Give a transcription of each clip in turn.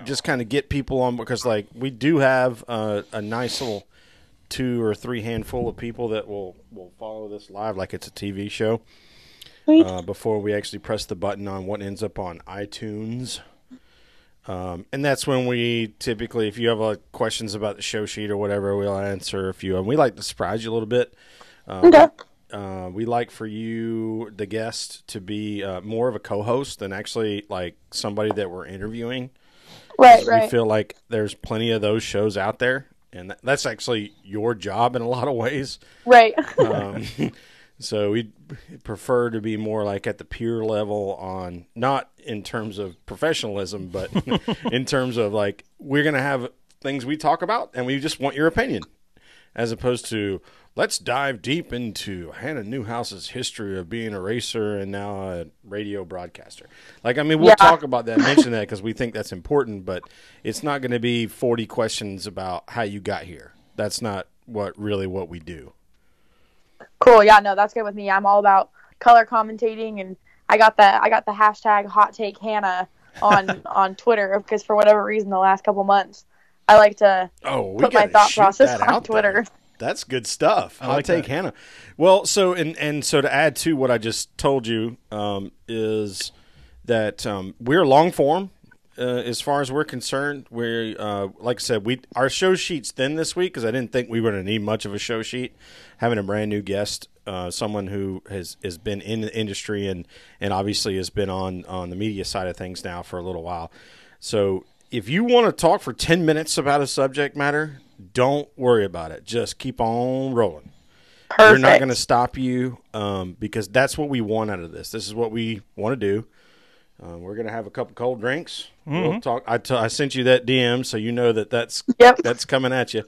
just kind of get people on, because like we do have a nice little 2 or 3 handful of people that will follow this live like it's a TV show before we actually press the button on what ends up on iTunes. And that's when we typically, if you have questions about the show sheet or whatever, we'll answer a few. And we like to surprise you a little bit. Okay. We like for you, the guest, to be more of a co-host than actually like somebody that we're interviewing. Right. We feel like there's plenty of those shows out there, and that's actually your job in a lot of ways. Right. So we prefer to be more like at the peer level on, not in terms of professionalism, but in terms of like, we're going to have things we talk about and we just want your opinion, as opposed to let's dive deep into Hannah Newhouse's history of being a racer and now a radio broadcaster. Like, I mean, we'll talk about that, mention that because we think that's important, but it's not going to be 40 questions about how you got here. That's not what we do. Cool. Yeah, no, that's good with me. I'm all about color commentating, and I got the hashtag Hot Take Hannah on Twitter, because for whatever reason the last couple months I like to put my thought process on Twitter. There. That's good stuff. Hot Take Hannah. Well, so and so to add to what I just told you is that we're long form. As far as we're concerned, we like I said, our show sheet's thin this week because I didn't think we were going to need much of a show sheet. Having a brand new guest, someone who has been in the industry and obviously has been on the media side of things now for a little while. So if you want to talk for 10 minutes about a subject matter, don't worry about it. Just keep on rolling. Perfect. We're not going to stop you because that's what we want out of this. This is what we want to do. We're going to have a couple cold drinks. Mm-hmm. We'll talk. I sent you that DM, so you know that's coming at you.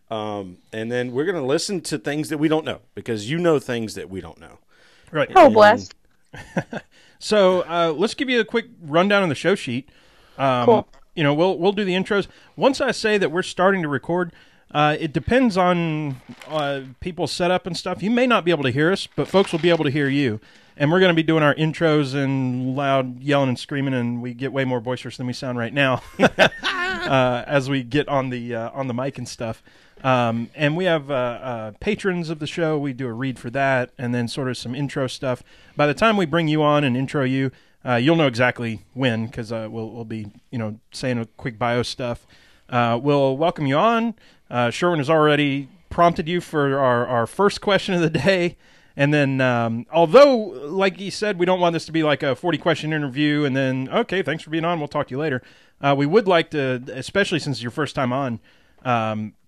And then we're going to listen to things that we don't know, because you know things that we don't know. Right. Oh, bless. So let's give you a quick rundown on the show sheet. Cool. You know, we'll do the intros. Once I say that we're starting to record, it depends on people's setup and stuff. You may not be able to hear us, but folks will be able to hear you. And we're going to be doing our intros and loud yelling and screaming, and we get way more boisterous than we sound right now as we get on the mic and stuff. And we have patrons of the show. We do a read for that, and then sort of some intro stuff. By the time we bring you on and intro you, you'll know exactly when, because we'll be saying a quick bio stuff. We'll welcome you on. Sherwin has already prompted you for our first question of the day. And then, although, like he said, we don't want this to be like a 40-question interview and then, okay, thanks for being on, we'll talk to you later. We would like to, especially since it's your first time on,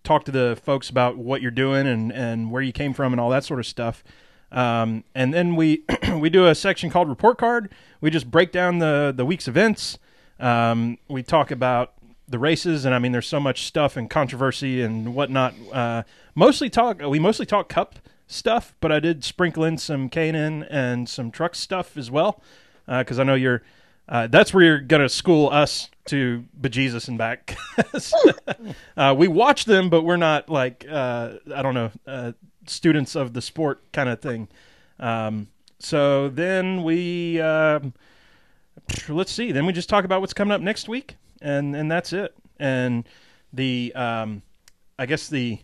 talk to the folks about what you're doing and where you came from and all that sort of stuff. And then we we do a section called Report Card. We just break down the week's events. We talk about the races, and I mean, there's so much stuff and controversy and whatnot. We mostly talk Cup stuff, but I did sprinkle in some K&N and some truck stuff as well, because I know that's where you're gonna school us to bejesus and back. We watch them, but we're not like students of the sport kind of thing. So then we let's see. Then we just talk about what's coming up next week, and that's it. And I guess the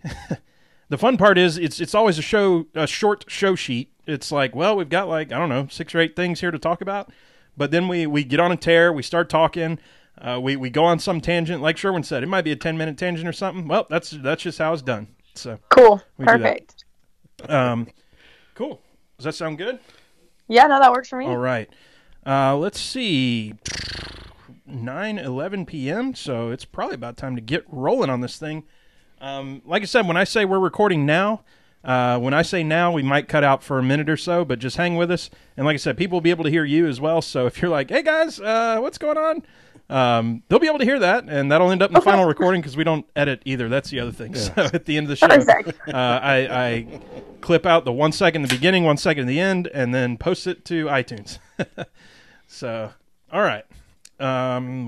the fun part is it's always a short show sheet. It's like, well, we've got 6 or 8 things here to talk about, but then we get on a tear, we start talking, we go on some tangent. Like Sherwin said, it might be a 10-minute tangent or something. Well, that's just how it's done. So cool, perfect. Cool. Does that sound good? Yeah, no, that works for me. All right. Let's see. 9:11 p.m. So it's probably about time to get rolling on this thing. Like I said, when I say we're recording now, when I say now, we might cut out for a minute or so, but just hang with us. And like I said, people will be able to hear you as well. So if you're like, hey guys, what's going on? They'll be able to hear that, and that'll end up in the final recording because we don't edit either. That's the other thing. Yeah. So at the end of the show, I clip out the 1 second in the beginning, 1 second in the end, and then post it to iTunes. So, all right.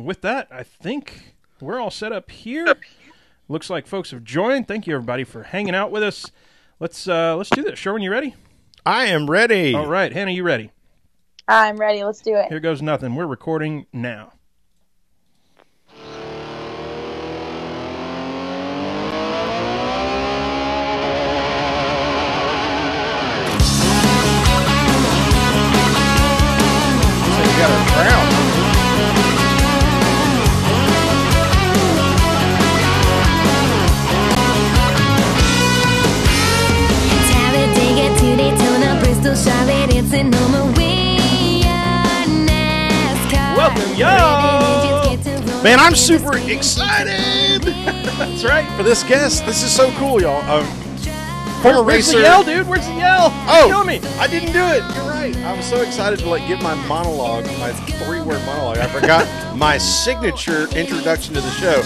With that, I think we're all set up here. Looks like folks have joined. Thank you, everybody, for hanging out with us. Let's do this. Sherwin, you ready? I am ready. All right. Hannah, you ready? I'm ready. Let's do it. Here goes nothing. We're recording now. Man, I'm super excited. That's right. For this guest. This is so cool, y'all. Former Where's racer. the yell, dude? Where's the yell? Oh, Kill me. I didn't do it. You're right. I was so excited to give my monologue, my 3-word monologue. I forgot my signature introduction to the show.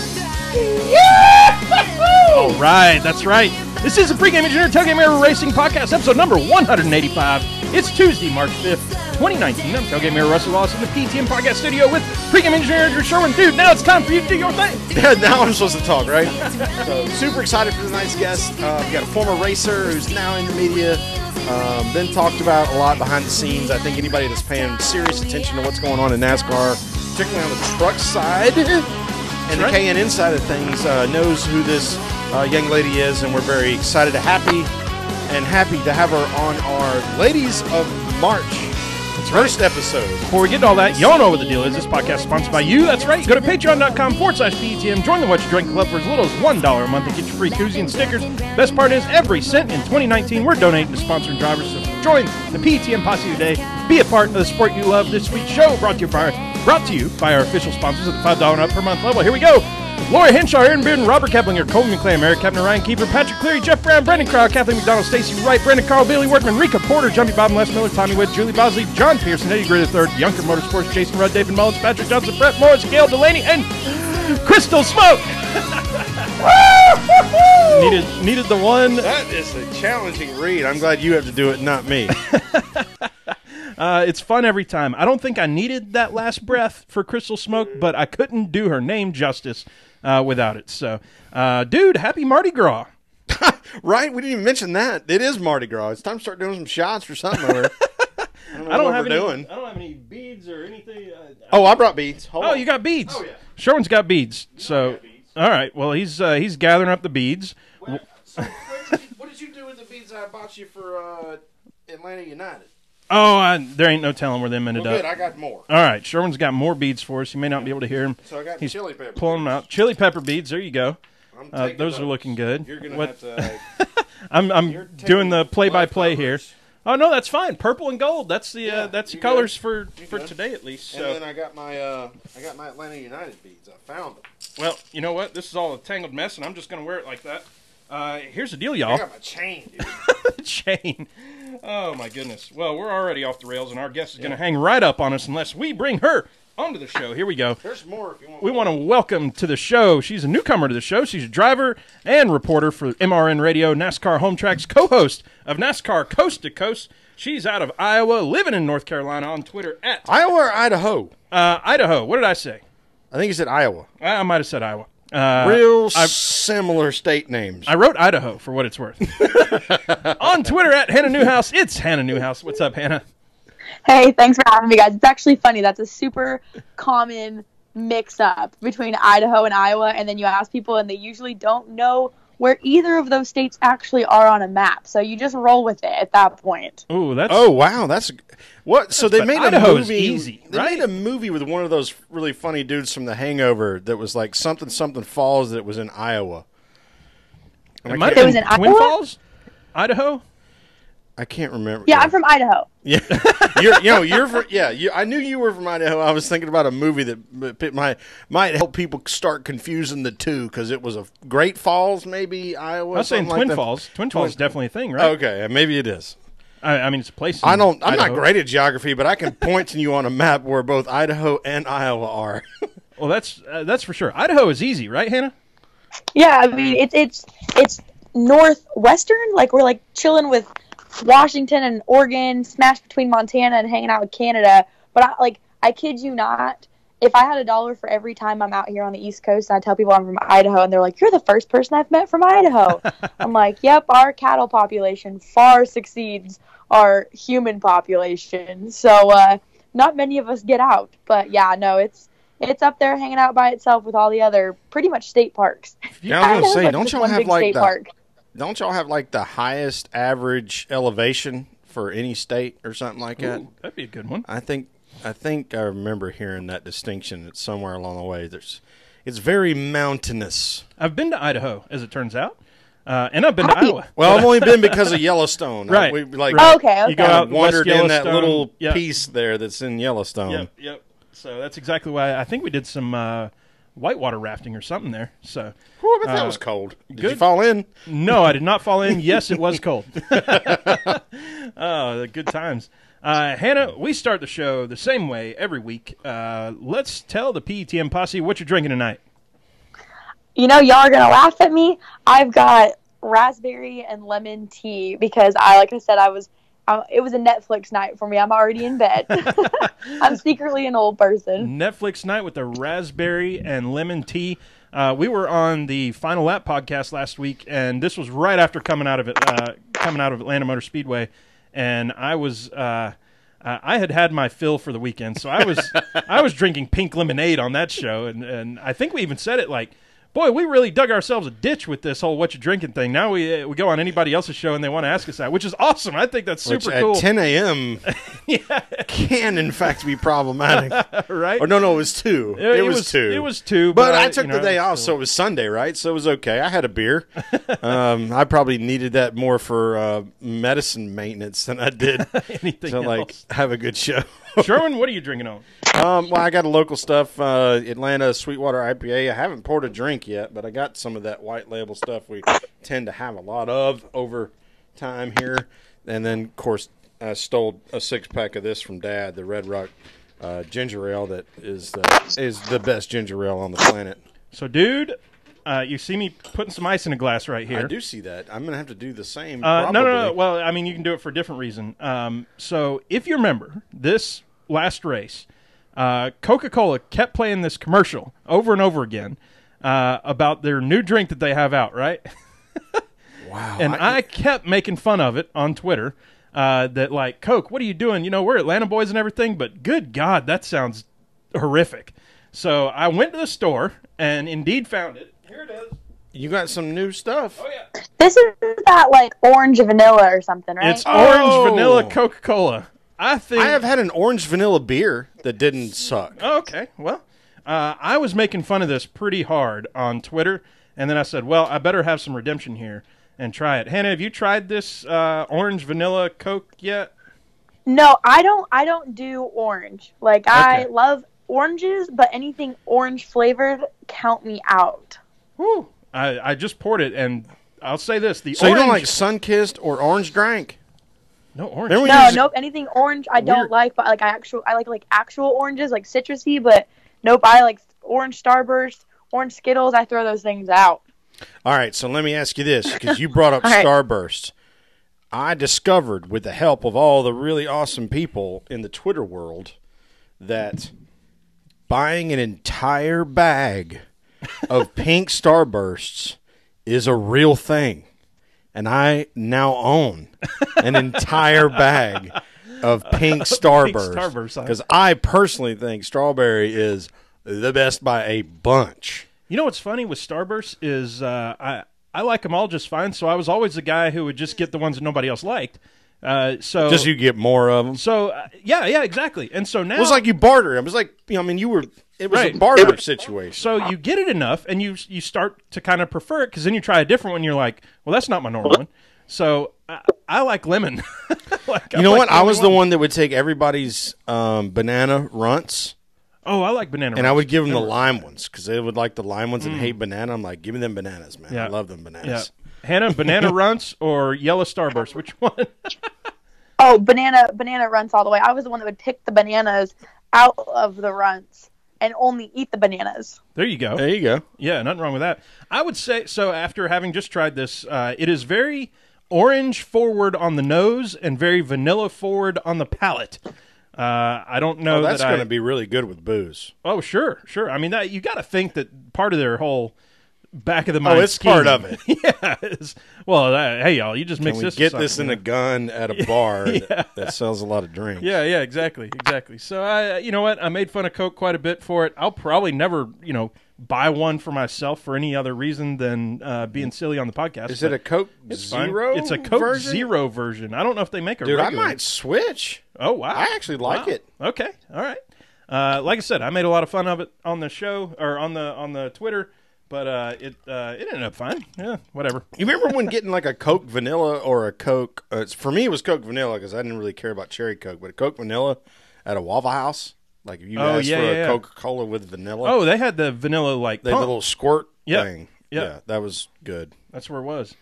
All right, that's right. This is the Pregame Engineer Tailgate Mirror Racing Podcast, episode number 185. It's Tuesday, March 5th, 2019. I'm Tailgate Mirror Russell Wallace in the PTM Podcast Studio with Pregame Engineer Andrew Sherwin. Dude, now it's time for you to do your thing. Yeah, now I'm supposed to talk, right? So, super excited for tonight's guest. We got a former racer who's now in the media. Been talked about a lot behind the scenes. I think anybody that's paying serious attention to what's going on in NASCAR, particularly on the truck side and the K&N side of things, knows who this young lady is, and we're very excited to happy to have her on our Ladies of March first episode. Before we get to all that, y'all know what the deal is. This podcast is sponsored by you. That's right. Go to patreon.com/PTM. Join the What You Drink Club for as little as $1 a month and get your free koozie and stickers. Best part is every cent in 2019 we're donating to sponsoring drivers. So join the PTM Posse today. Be a part of the sport you love. This week's show brought to you by our official sponsors at the $5 and up per month level. Here we go. Laura Henshaw, Aaron Bearden, Robert Keplinger, Colton McClam, Eric Kepner, Ryan Keeper, Patrick Cleary, Jeff Brown, Brendan Crow, Kathleen McDonald, Stacey Wright, Brandon Carl, Bailey Workman, Rika Porter, Jumpy Bob and Les Miller, Tommy Witt, Julie Bosley, John Pearson, Eddie Gray III, Yunker Motorsports, Jason Rudd, David Mullins, Patrick Johnson, Brett Morris, Gail Delaney, and Crystal Smoke. needed the one. That is a challenging read. I'm glad you have to do it, not me. It's fun every time. I don't think I needed that last breath for Crystal Smoke, but I couldn't do her name justice without it. So, dude, happy Mardi Gras. Right? We didn't even mention that. It is Mardi Gras. It's time to start doing some shots or something over. I don't have any beads or anything. I brought beads. Hold on. You got beads. Oh, yeah. Sherwin's got beads. So, all right. Well, he's gathering up the beads. What did you do with the beads I bought you for Atlanta United? Oh, there ain't no telling where them ended up. Good, I got more. All right, Sherwin's got more beads for us. You may not be able to hear him. So I got chili pepper. Pulling them out. Chili pepper beads. There you go. Those are looking good. You're gonna have to. I'm doing the play-by-play here. Oh no, that's fine. Purple and gold. That's the colors for today at least. So. And then I got my Atlanta United beads. I found them. Well, you know what? This is all a tangled mess, and I'm just gonna wear it like that. Here's the deal, y'all. I got my chain, dude. Chain. Oh, my goodness. Well, we're already off the rails, and our guest is going to hang right up on us unless we bring her onto the show. Here we go. There's more if you want. We want to welcome to the show. She's a newcomer to the show. She's a driver and reporter for MRN Radio, NASCAR Home Tracks, co-host of NASCAR Coast to Coast. She's out of Iowa, living in North Carolina, on Twitter at... Iowa or Idaho? Idaho. What did I say? I think you said Iowa. I might have said Iowa. Similar state names. I wrote Idaho for what it's worth. On Twitter at Hannah Newhouse, it's Hannah Newhouse. What's up, Hannah? Hey, thanks for having me, guys. It's actually funny. That's a super common mix-up between Idaho and Iowa, and then you ask people, and they usually don't know where either of those states actually are on a map. So you just roll with it at that point. Ooh, that's... Oh, wow. That's... What? So they made a movie. Easy, they made a movie with one of those really funny dudes from The Hangover that was like something Falls that was in Iowa. It might have been Twin Falls? Idaho? I can't remember. Yeah, I'm from Idaho. Yeah, you're from. Yeah, I knew you were from Idaho. I was thinking about a movie that might help people start confusing the two because it was a Great Falls, maybe Iowa. I was saying Twin Falls. Twin Falls is definitely a thing, right? Okay, maybe it is. I mean, it's a place. I'm not great at geography, but I can point to you on a map where both Idaho and Iowa are. Well, that's for sure. Idaho is easy, right, Hannah? Yeah, I mean it's northwestern. Like we're like chilling with Washington and Oregon, smashed between Montana and hanging out with Canada. But I kid you not, if I had $1 for every time I'm out here on the East Coast and I tell people I'm from Idaho and they're like, "You're the first person I've met from Idaho." I'm like, "Yep, our cattle population far succeeds our human population." So not many of us get out. But yeah, no, it's up there hanging out by itself with all the other pretty much state parks. Yeah, I was going to say, don't y'all have like the highest average elevation for any state or something like that? Ooh, that'd be a good one. I think I remember hearing that distinction somewhere along the way. It's very mountainous. I've been to Idaho, as it turns out. And I've been to Iowa. Well, I've only been because of Yellowstone. Right. Okay. You go out wandered West in that little yep. piece there that's in Yellowstone. Yep. So that's exactly why I think we did some whitewater rafting or something there. So, Whew, but that was cold. Did you fall in? No, I did not fall in. Yes, it was cold. Oh, good times. Hannah, we start the show the same way every week. Let's tell the PETM posse what you're drinking tonight. Y'all are going to laugh at me. I've got raspberry and lemon tea because like I said, it was a Netflix night for me. I'm already in bed. I'm secretly an old person. Netflix night with the raspberry and lemon tea. We were on the Final Lap podcast last week, and this was right after coming out of Atlanta Motor Speedway, and I was I had my fill for the weekend, so I was drinking pink lemonade on that show, and I think we even said it like, boy, we really dug ourselves a ditch with this whole what you drinking thing. Now we go on anybody else's show and they want to ask us that, which is awesome. I think that's super cool. At 10 a.m. can, in fact, be problematic. Right? Or no, it was 2. It was 2. It was 2. But I took the day off, so it was Sunday, right? So it was okay. I had a beer. I probably needed that more for medicine maintenance than I did anything to else. Have a good show. Sherwin, what are you drinking on? Well, I got a local stuff, Atlanta Sweetwater IPA. I haven't poured a drink yet, but I got some of that white label stuff we tend to have a lot of over time here. And then, of course, I stole a 6-pack of this from Dad, the Red Rock ginger ale that is the best ginger ale on the planet. So, dude, you see me putting some ice in a glass right here. I do see that. I'm going to have to do the same, No. Well, I mean, you can do it for a different reason. So, if you remember, this last race, Coca-Cola kept playing this commercial over and over again about their new drink that they have out, right? Wow. And I kept making fun of it on Twitter that, like, Coke, what are you doing? We're Atlanta boys and everything, but good God, that sounds horrific. So I went to the store and indeed found it. Here it is. You got some new stuff. Oh, yeah. This is that, like, orange vanilla or something, right? It's orange vanilla Coca-Cola. I have had an orange vanilla beer that didn't suck. Oh, okay. Well, I was making fun of this pretty hard on Twitter, and then I said, well, I better have some redemption here and try it. Hannah, have you tried this orange vanilla Coke yet? No, I don't do orange. Like, okay. I love oranges, but anything orange flavored, count me out. Whew. I just poured it, and I'll say this: you don't like Sunkissed or Orange Drank? No orange. Nope. Anything orange I don't like, but I like actual oranges, like citrusy. But nope, I like orange Starburst, orange Skittles. I throw those things out. All right, so let me ask you this, because you brought up Starburst. I discovered, with the help of all the really awesome people in the Twitter world, that buying an entire bag of pink Starbursts is a real thing. And I now own an entire bag of pink Starburst. Because I personally think strawberry is the best by a bunch. You know what's funny with Starburst is I like them all just fine. So I was always the guy who would just get the ones that nobody else liked. So just you get more of them. So yeah, exactly. And so now it was like you barter. It was like it was a barter situation. So you get it enough, and you start to kind of prefer it because then you try a different one. And you're like, well, that's not my normal one. So I like lemon. You know what? I was the one that would take everybody's banana runts. Oh, I like banana runts. And I would give them the lime ones because they would like the lime ones and hate banana. I'm like, give me them bananas, man. Yeah. I love them bananas. Yeah. Hannah, banana runts or yellow Starburst? Which one? Oh, banana runts all the way. I was the one that would pick the bananas out of the runts and only eat the bananas. There you go. Yeah, nothing wrong with that. I would say, so after having just tried this, it is very orange forward on the nose and very vanilla forward on the palate. I don't know that's going to be really good with booze. Oh, sure. I mean, you got to think that part of their whole back of the mind. Oh, it's part of it. Yeah. Well, hey, y'all, you just mix this. Get this in a gun at a bar that sells a lot of drinks. Yeah, exactly. So you know what? I made fun of Coke quite a bit for it. I'll probably never, buy one for myself for any other reason than being silly on the podcast. Is it a Coke Zero? It's a Coke version? Zero version. I don't know if they make a regular. regular. I might switch. Oh, wow. I actually like it. Okay. All right. Like I said, I made a lot of fun of it on the show or on the Twitter. But it ended up fine. Yeah, whatever. You remember when getting like a Coke Vanilla or a Coke? For me, it was Coke Vanilla because I didn't really care about cherry Coke. But a Coke Vanilla at a Waffle House. Like if you asked for a Coca-Cola with vanilla. Oh, they had the vanilla the little squirt thing. Yep. Yeah, that was good. That's where it was.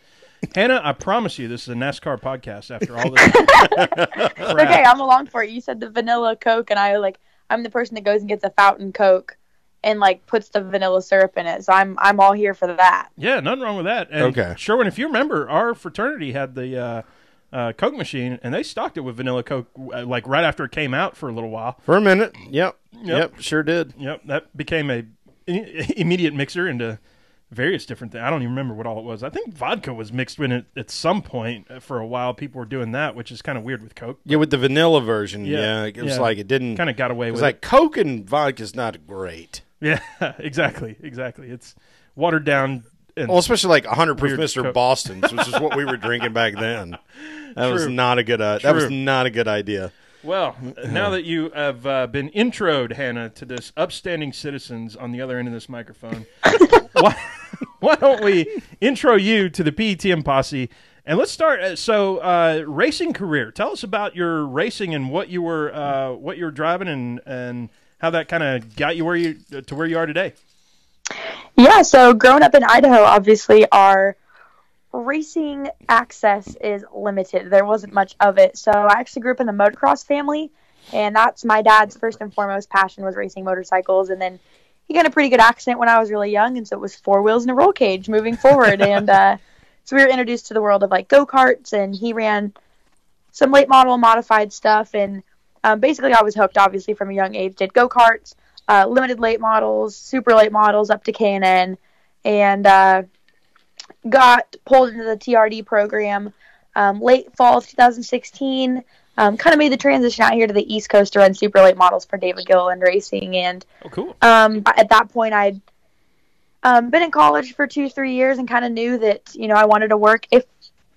Hannah, I promise you, this is a NASCAR podcast. After all this, okay, I'm along for it. You said the vanilla Coke, and I'm the person that goes and gets a fountain Coke and like puts the vanilla syrup in it. So I'm all here for that. Yeah, nothing wrong with that. And okay, Sherwin, if you remember, our fraternity had the Coke machine, and they stocked it with vanilla Coke like right after it came out for a little while. For a minute, yep, sure did. Yep, that became a immediate mixer into various different things. I don't even remember what all it was. I think vodka was mixed in it at some point for a while. People were doing that, which is kind of weird with Coke. Yeah, with the vanilla version. Yeah, it was like it didn't kind of got away with. It was like Coke and vodka is not great. Yeah, exactly. It's watered down. Well, especially like 100 proof Mr. Boston's, which is what we were drinking back then. That was not a good. That was not a good idea. Well, now that you have been introed, Hannah, to this upstanding citizens on the other end of this microphone, why don't we intro you to the PETM posse? And let's start. So, racing career. Tell us about your racing and what you were driving and how that kind of got you to where you are today. Yeah, so growing up in Idaho, obviously our racing access is limited. There wasn't much of it. So I actually grew up in a motocross family, and that's my dad's first and foremost passion was racing motorcycles. And then he got in a pretty good accident when I was really young, and so it was 4 wheels and a roll cage moving forward. And so we were introduced to the world of like go-karts, and he ran some late model modified stuff. And basically I was hooked, obviously, from a young age. Did go-karts, limited late models, super late models up to K&N, and got pulled into the TRD program late fall of 2016. Kind of made the transition out here to the East Coast to run super late models for David Gilliland Racing. And cool. At that point, I'd been in college for 2-3 years and kind of knew that, I wanted to work, if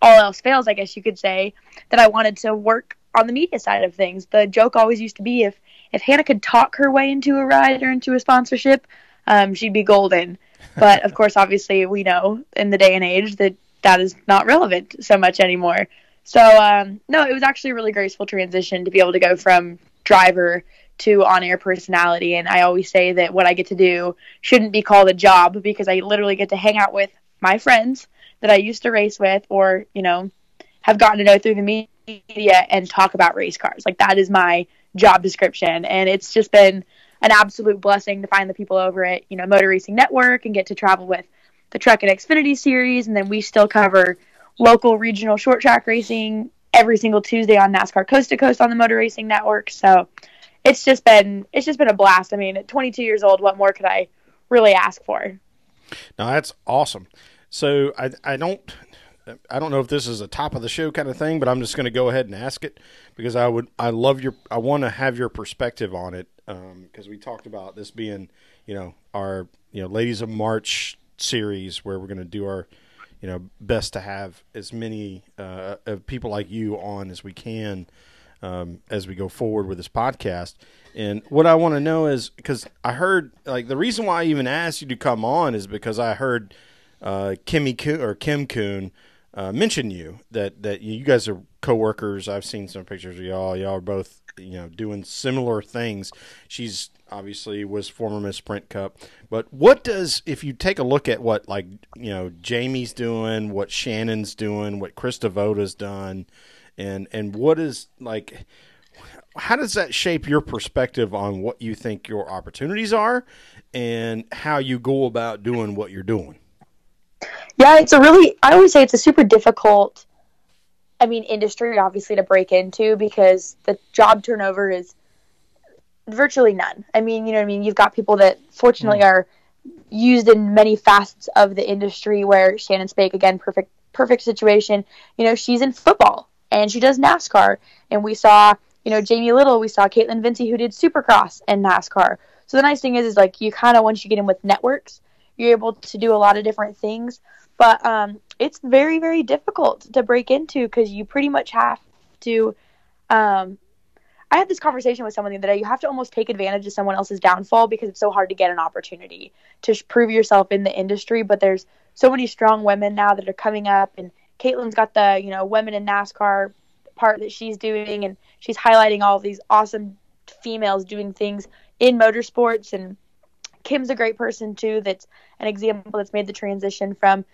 all else fails, I guess you could say, that I wanted to work on the media side of things. The joke always used to be if Hannah could talk her way into a ride or into a sponsorship, she'd be golden. But, of course, obviously, we know in the day and age that is not relevant so much anymore. So, no, it was actually a really graceful transition to be able to go from driver to on-air personality. And I always say that what I get to do shouldn't be called a job because I literally get to hang out with my friends that I used to race with or, have gotten to know through the media and talk about race cars. Like, that is my job description. And it's just been an absolute blessing to find the people over at, Motor Racing Network and get to travel with the Truck and Xfinity series. And then we still cover local regional short track racing every single Tuesday on NASCAR Coast to Coast on the Motor Racing Network. So it's just been a blast. I mean, at 22 years old, what more could I really ask for? No, that's awesome. So I don't know if this is a top of the show kind of thing, but I'm just going to go ahead and ask it because I want to have your perspective on it. Because we talked about this being, our, Ladies of March series where we're going to do our, best to have as many people like you on as we can as we go forward with this podcast. And what I want to know is because I heard, like, the reason why I even asked you to come on is because I heard Kim Kuhn mention you that you guys are coworkers. I've seen some pictures of y'all. Y'all are both doing similar things. She's obviously was former Miss Sprint Cup. But what does, if you take a look at what Jamie's doing, what Shannon's doing, what Chris Devota's done, and what is how does that shape your perspective on what you think your opportunities are and how you go about doing what you're doing? Yeah, I always say it's a super difficult, industry obviously to break into because the job turnover is virtually none. You've got people that fortunately are used in many facets of the industry where Shannon Spake, again, perfect situation. She's in football and she does NASCAR. And we saw, Jamie Little, we saw Caitlin Vincey who did Supercross and NASCAR. So the nice thing is you kind of, once you get in with networks, you're able to do a lot of different things. But it's very, very difficult to break into because you pretty much have to I had this conversation with someone the other day. You have to almost take advantage of someone else's downfall because it's so hard to get an opportunity to prove yourself in the industry. But there's so many strong women now that are coming up. And Caitlin's got the, women in NASCAR part that she's doing. And she's highlighting all of these awesome females doing things in motorsports. And Kim's a great person too. That's an example that's made the transition from,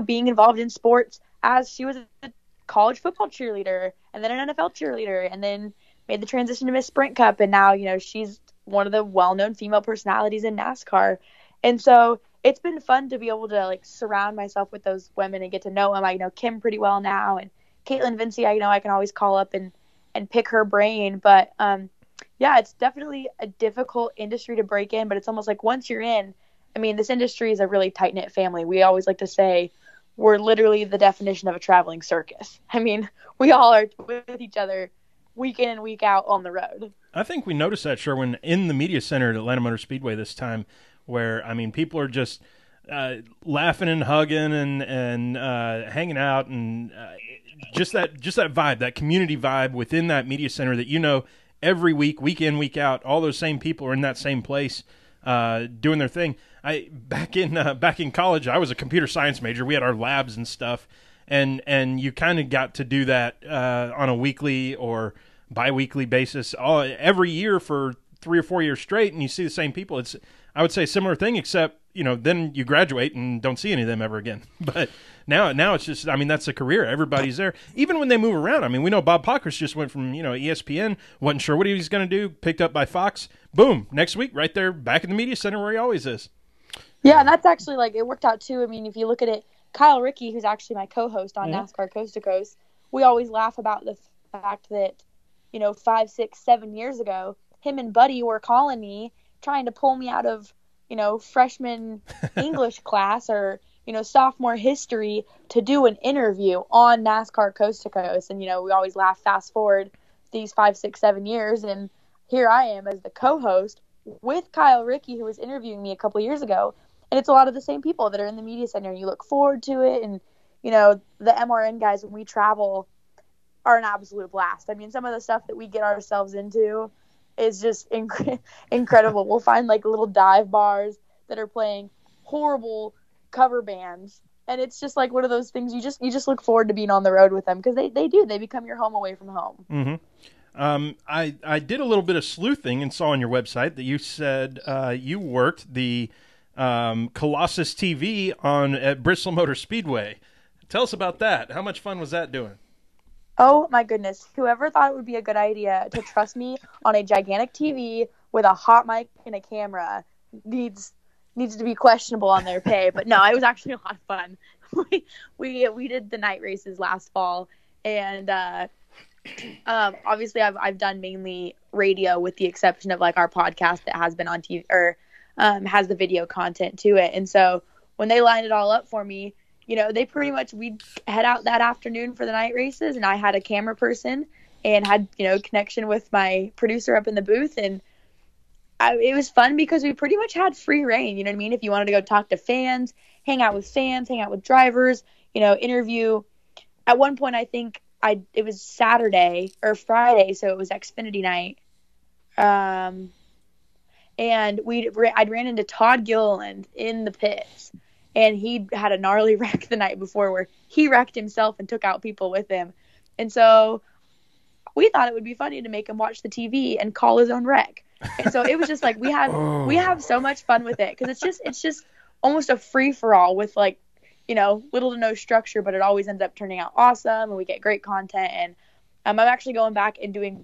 being involved in sports as she was a college football cheerleader and then an NFL cheerleader, and then made the transition to Miss Sprint Cup. And now, she's one of the well-known female personalities in NASCAR. And so it's been fun to be able to like surround myself with those women and get to know them. I know Kim pretty well now, and Caitlin Vinci, I can always call up and pick her brain. But yeah, it's definitely a difficult industry to break in, but it's almost like once you're in, I mean, this industry is a really tight-knit family. We always like to say we're literally the definition of a traveling circus. I mean, we all are with each other week in and week out on the road. I think we noticed that, Sherwin, in the media center at Atlanta Motor Speedway this time, where, I mean, people are just laughing and hugging and hanging out, and just that vibe, that community vibe within that media center that, every week in, week out, all those same people are in that same place doing their thing. Back in college, I was a computer science major. We had our labs and stuff, and you kind of got to do that on a weekly or bi-weekly basis every year for 3 or 4 years straight, and you see the same people. It's, I would say, a similar thing, except then you graduate and don't see any of them ever again. But now it's just, I mean, that's a career. Everybody's there. Even when they move around, I mean, we know Bob Pockris just went from, ESPN, wasn't sure what he was going to do, picked up by Fox. Boom, next week, right there, back in the media center where he always is. Yeah, and that's actually, it worked out, too. I mean, if you look at it, Kyle Rickey, who's actually my co-host on NASCAR Coast to Coast, we always laugh about the fact that, 5, 6, 7 years ago, him and Buddy were calling me, trying to pull me out of, freshman English class or, sophomore history to do an interview on NASCAR Coast to Coast. And, we always laugh fast forward these 5, 6, 7 years. And here I am as the co-host with Kyle Rickey, who was interviewing me a couple years ago. And it's a lot of the same people that are in the media center. And you look forward to it. And, the MRN guys, when we travel, are an absolute blast. I mean, some of the stuff that we get ourselves into is just incredible. We'll find little dive bars that are playing horrible cover bands, and it's just one of those things you just look forward to being on the road with them, because they become your home away from home. Mm-hmm. I did a little bit of sleuthing and saw on your website that you said you worked the Colossus TV at Bristol Motor Speedway. Tell us about that. How much fun was that doing? Oh my goodness. Whoever thought it would be a good idea to trust me on a gigantic TV with a hot mic and a camera needs to be questionable on their pay. But no, it was actually a lot of fun. We did the night races last fall, and obviously I've done mainly radio with the exception of our podcast that has been on TV or has the video content to it. And so when they lined it all up for me, they pretty much, we'd head out that afternoon for the night races, and I had a camera person and had, connection with my producer up in the booth. And it was fun because we pretty much had free reign. You know what I mean? If you wanted to go talk to fans, hang out with drivers, interview. At one point, I think it was Saturday or Friday, so it was Xfinity night. And I'd ran into Todd Gilliland in the pits. And he had a gnarly wreck the night before where he wrecked himself and took out people with him. And so we thought it would be funny to make him watch the TV and call his own wreck. And so it was just we have so much fun with it, because it's just almost a free for all with little to no structure, but it always ends up turning out awesome, and we get great content. And I'm actually going back and doing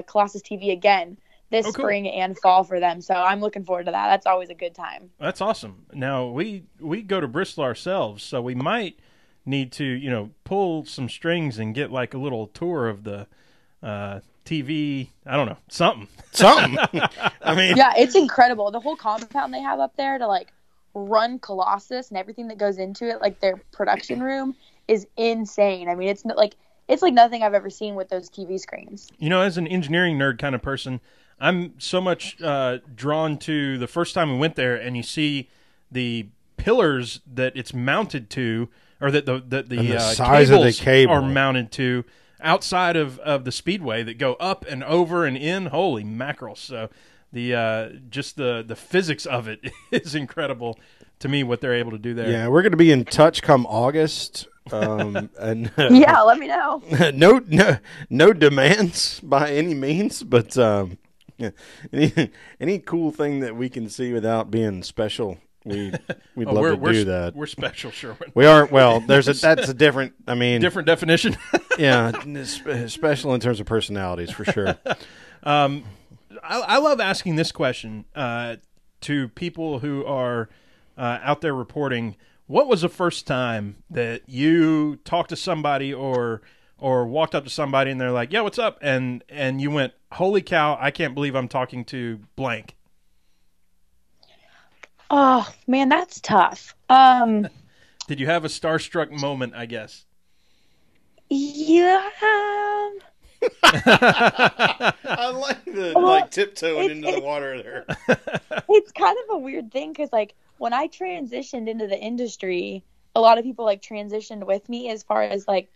Colossus TV again this spring and fall for them. So I'm looking forward to that. That's always a good time. That's awesome. Now we go to Bristol ourselves, so we might need to, pull some strings and get a little tour of the TV. I don't know, something. I mean, yeah, it's incredible. The whole compound they have up there to run Colossus and everything that goes into it, their production room is insane. I mean, it's nothing I've ever seen with those TV screens. As an engineering nerd kind of person, I'm so much drawn to the first time we went there, and you see the pillars that it's mounted to, or that the size of the cable are mounted to outside of the speedway that go up and over and in. Holy mackerel! So the physics of it is incredible to me, what they're able to do there. Yeah, we're going to be in touch come August. And yeah, let me know. No demands by any means, but Yeah. Any cool thing that we can see without being special, we'd love to do that. We're special, Sherwin. We are. Well, that's a different. I mean, different definition. Yeah, special in terms of personalities for sure. I love asking this question to people who are out there reporting. What was the first time that you talked to somebody or walked up to somebody and they're like, "Yeah, what's up?" and you went, "Holy cow, I can't believe I'm talking to blank." Oh man, that's tough. Did you have a starstruck moment, I guess? Yeah. I like the tiptoeing into the water there. It's kind of a weird thing because when I transitioned into the industry, a lot of people transitioned with me as far as I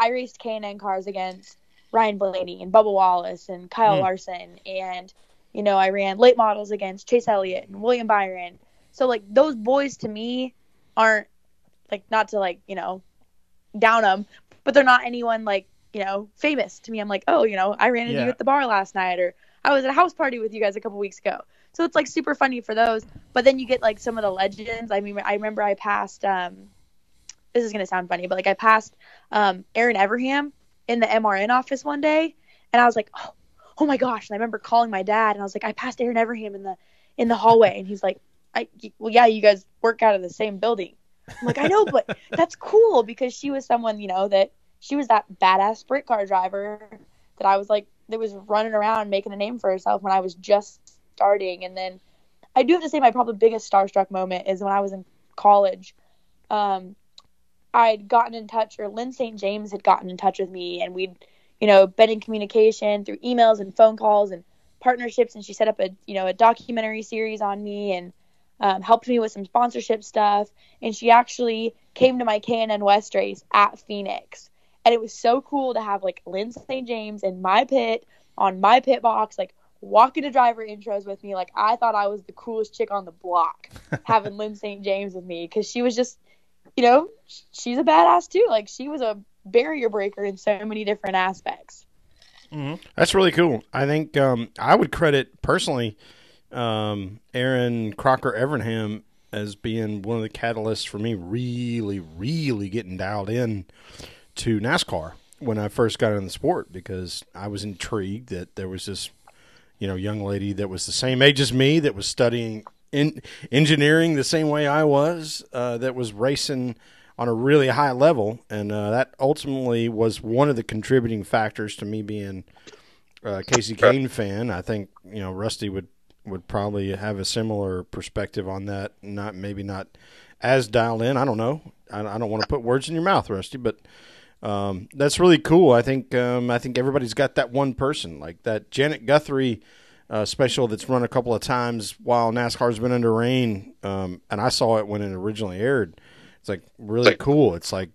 raced K&N cars against Ryan Blaney and Bubba Wallace and Kyle Larson, and I ran late models against Chase Elliott and William Byron. So those boys to me aren't not to down them, but they're not anyone famous to me. I'm I ran into you at the bar last night, or I was at a house party with you guys a couple weeks ago. So it's super funny for those. But then you get some of the legends. I mean, I remember I passed. This is gonna sound funny, but I passed Aaron Everham in the MRN office one day, and I was like, oh my gosh! And I remember calling my dad, and I was like, I passed Aaron Everham in the hallway, and he's like, well, yeah, you guys work out of the same building. I'm like, I know, but that's cool because she was someone that she was that badass sprint car driver that I was that was running around making a name for herself when I was just starting. And then I do have to say my probably biggest starstruck moment is when I was in college. I'd gotten in touch, or Lynn St. James had gotten in touch with me, and we'd, been in communication through emails and phone calls and partnerships. And she set up a documentary series on me and helped me with some sponsorship stuff. And she actually came to my K&N West race at Phoenix. And it was so cool to have Lynn St. James in my pit on my pit box, walking to driver intros with me. I thought I was the coolest chick on the block having Lynn St. James with me, because she was just, she's a badass too. She was a barrier breaker in so many different aspects. Mm-hmm. That's really cool. I think I would credit personally Aaron Crocker Evernham as being one of the catalysts for me really, really getting dialed in to NASCAR when I first got in the sport, because I was intrigued that there was this, young lady that was the same age as me that was studying engineering the same way I was, that was racing on a really high level, and that ultimately was one of the contributing factors to me being a Casey Kane fan. I think Rusty would probably have a similar perspective on that. Maybe not as dialed in. I don't know. I don't want to put words in your mouth, Rusty, but that's really cool. I think everybody's got that one person, like that Janet Guthrie special that's run a couple of times while NASCAR's been under rain, and I saw it when it originally aired. It's really cool. It's that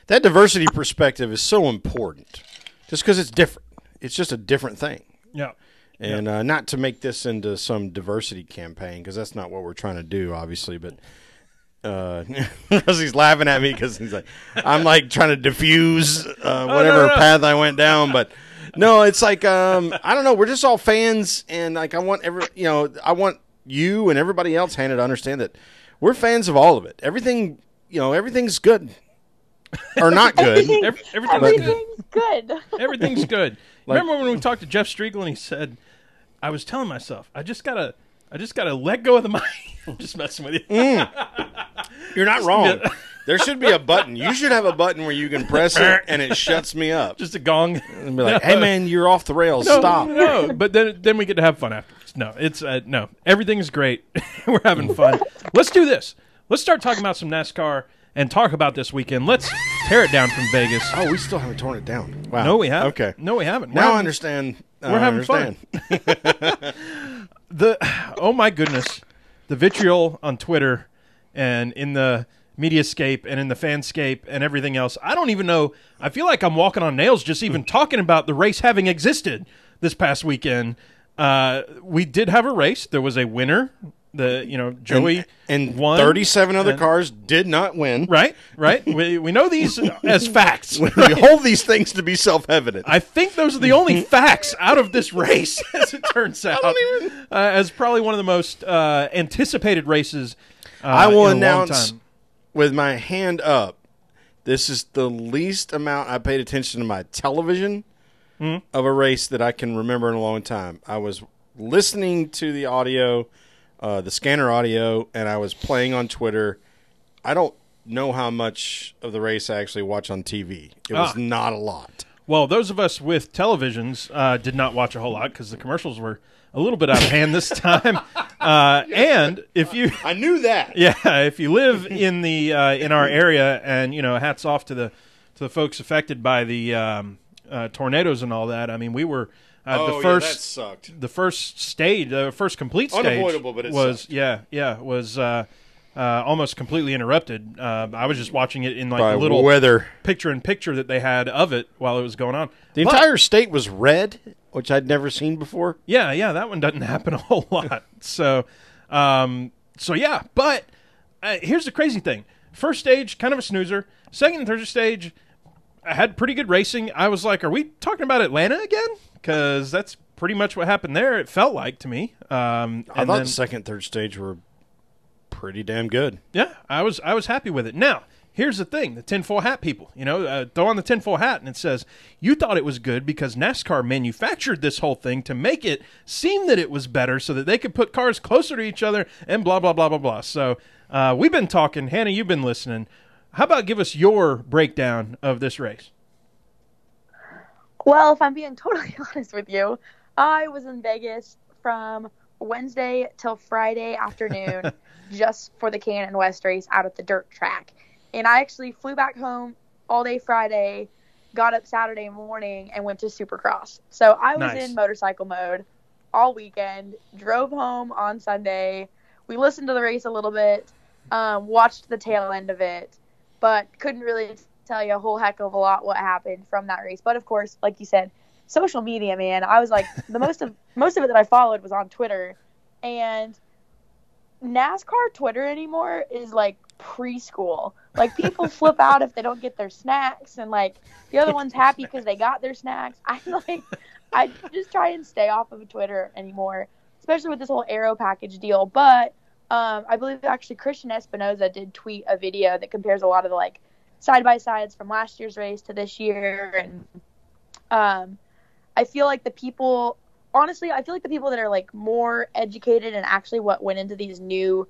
diversity perspective is so important, just because it's different. It's just a different thing. Yeah. And not to make this into some diversity campaign, because that's not what we're trying to do, obviously. But he's laughing at me because he's I'm trying to diffuse whatever path I went down. But no, it's I don't know. We're just all fans, and I want I want you and everybody else, Hannah, to understand that we're fans of all of it. Everything, everything's good or not good. Everything's good. Everything's good. Remember when we talked to Jeff Striegel and he said, I was telling myself, I just gotta let go of the mic. I'm just messing with you. You're not wrong. There should be a button. You should have a button where you can press it and it shuts me up. Just a gong. And be like, hey man, you're off the rails. Stop. No, but then we get to have fun afterwards. No, it's no. Everything's great. We're having fun. Let's do this. Let's start talking about some NASCAR and talk about this weekend. Let's tear it down from Vegas. Oh, we still haven't torn it down. Wow. No, we haven't. Okay. No, we haven't. Now I understand. We're having fun. Oh my goodness, the vitriol on Twitter and in the mediascape and in the fanscape and everything else. I don't even know. I feel like I'm walking on nails just even talking about the race having existed this past weekend. We did have a race. There was a winner. Joey and won. 37 other cars did not win. Right. We know these as facts. We hold these things to be self-evident. I think those are the only facts out of this race, as it turns out. As probably one of the most anticipated races I will in a long announce time. with my hand up, this is the least amount I paid attention to my television of a race that I can remember in a long time. I was listening to the audio, the scanner audio, and I was playing on Twitter. I don't know how much of the race I actually watch on TV. It was not a lot. Well, those of us with televisions did not watch a whole lot because the commercials were a little bit out of hand this time. And if you, I knew that. Yeah, if you live in the in our area, and hats off to the folks affected by the tornadoes and all that. I mean, we were the first. That sucked. The first stage, the first complete stage, unavoidable, but it was sucked. was almost completely interrupted. I was just watching it in By the little weather picture-in-picture that they had of it while it was going on. The entire state was red, which I'd never seen before. Yeah, that one doesn't happen a whole lot. So yeah. But here's the crazy thing: first stage, kind of a snoozer. Second and third stage, I had pretty good racing. I was like, "Are we talking about Atlanta again?" Because that's pretty much what happened there. It felt like to me. I thought the second, third stage were pretty damn good. Yeah, I was happy with it. Now, here's the thing: the tinfoil hat people, throw on the tinfoil hat, and it says you thought it was good because NASCAR manufactured this whole thing to make it seem that it was better, so that they could put cars closer to each other, and blah blah blah blah blah. So we've been talking. Hannah, you've been listening. How about give us your breakdown of this race? Well, if I'm being totally honest with you, I was in Vegas from Wednesday till Friday afternoon just for the K&N West race out at the dirt track. And I actually flew back home all day Friday, got up Saturday morning, and went to Supercross. So I was in motorcycle mode all weekend, drove home on Sunday. We listened to the race a little bit, watched the tail end of it, but couldn't really tell you a whole heck of a lot what happened from that race. But, of course, like you said, social media, man. I was like, the most of it that I followed was on Twitter. And NASCAR Twitter anymore is like preschool. Like, people flip out if they don't get their snacks, and like the other one's happy because they got their snacks. I just try and stay off of Twitter anymore, especially with this whole aero package deal. But I believe actually Christian Espinoza did tweet a video that compares a lot of the like side by sides from last year's race to this year, and I feel like the people that are like more educated and actually what went into these new,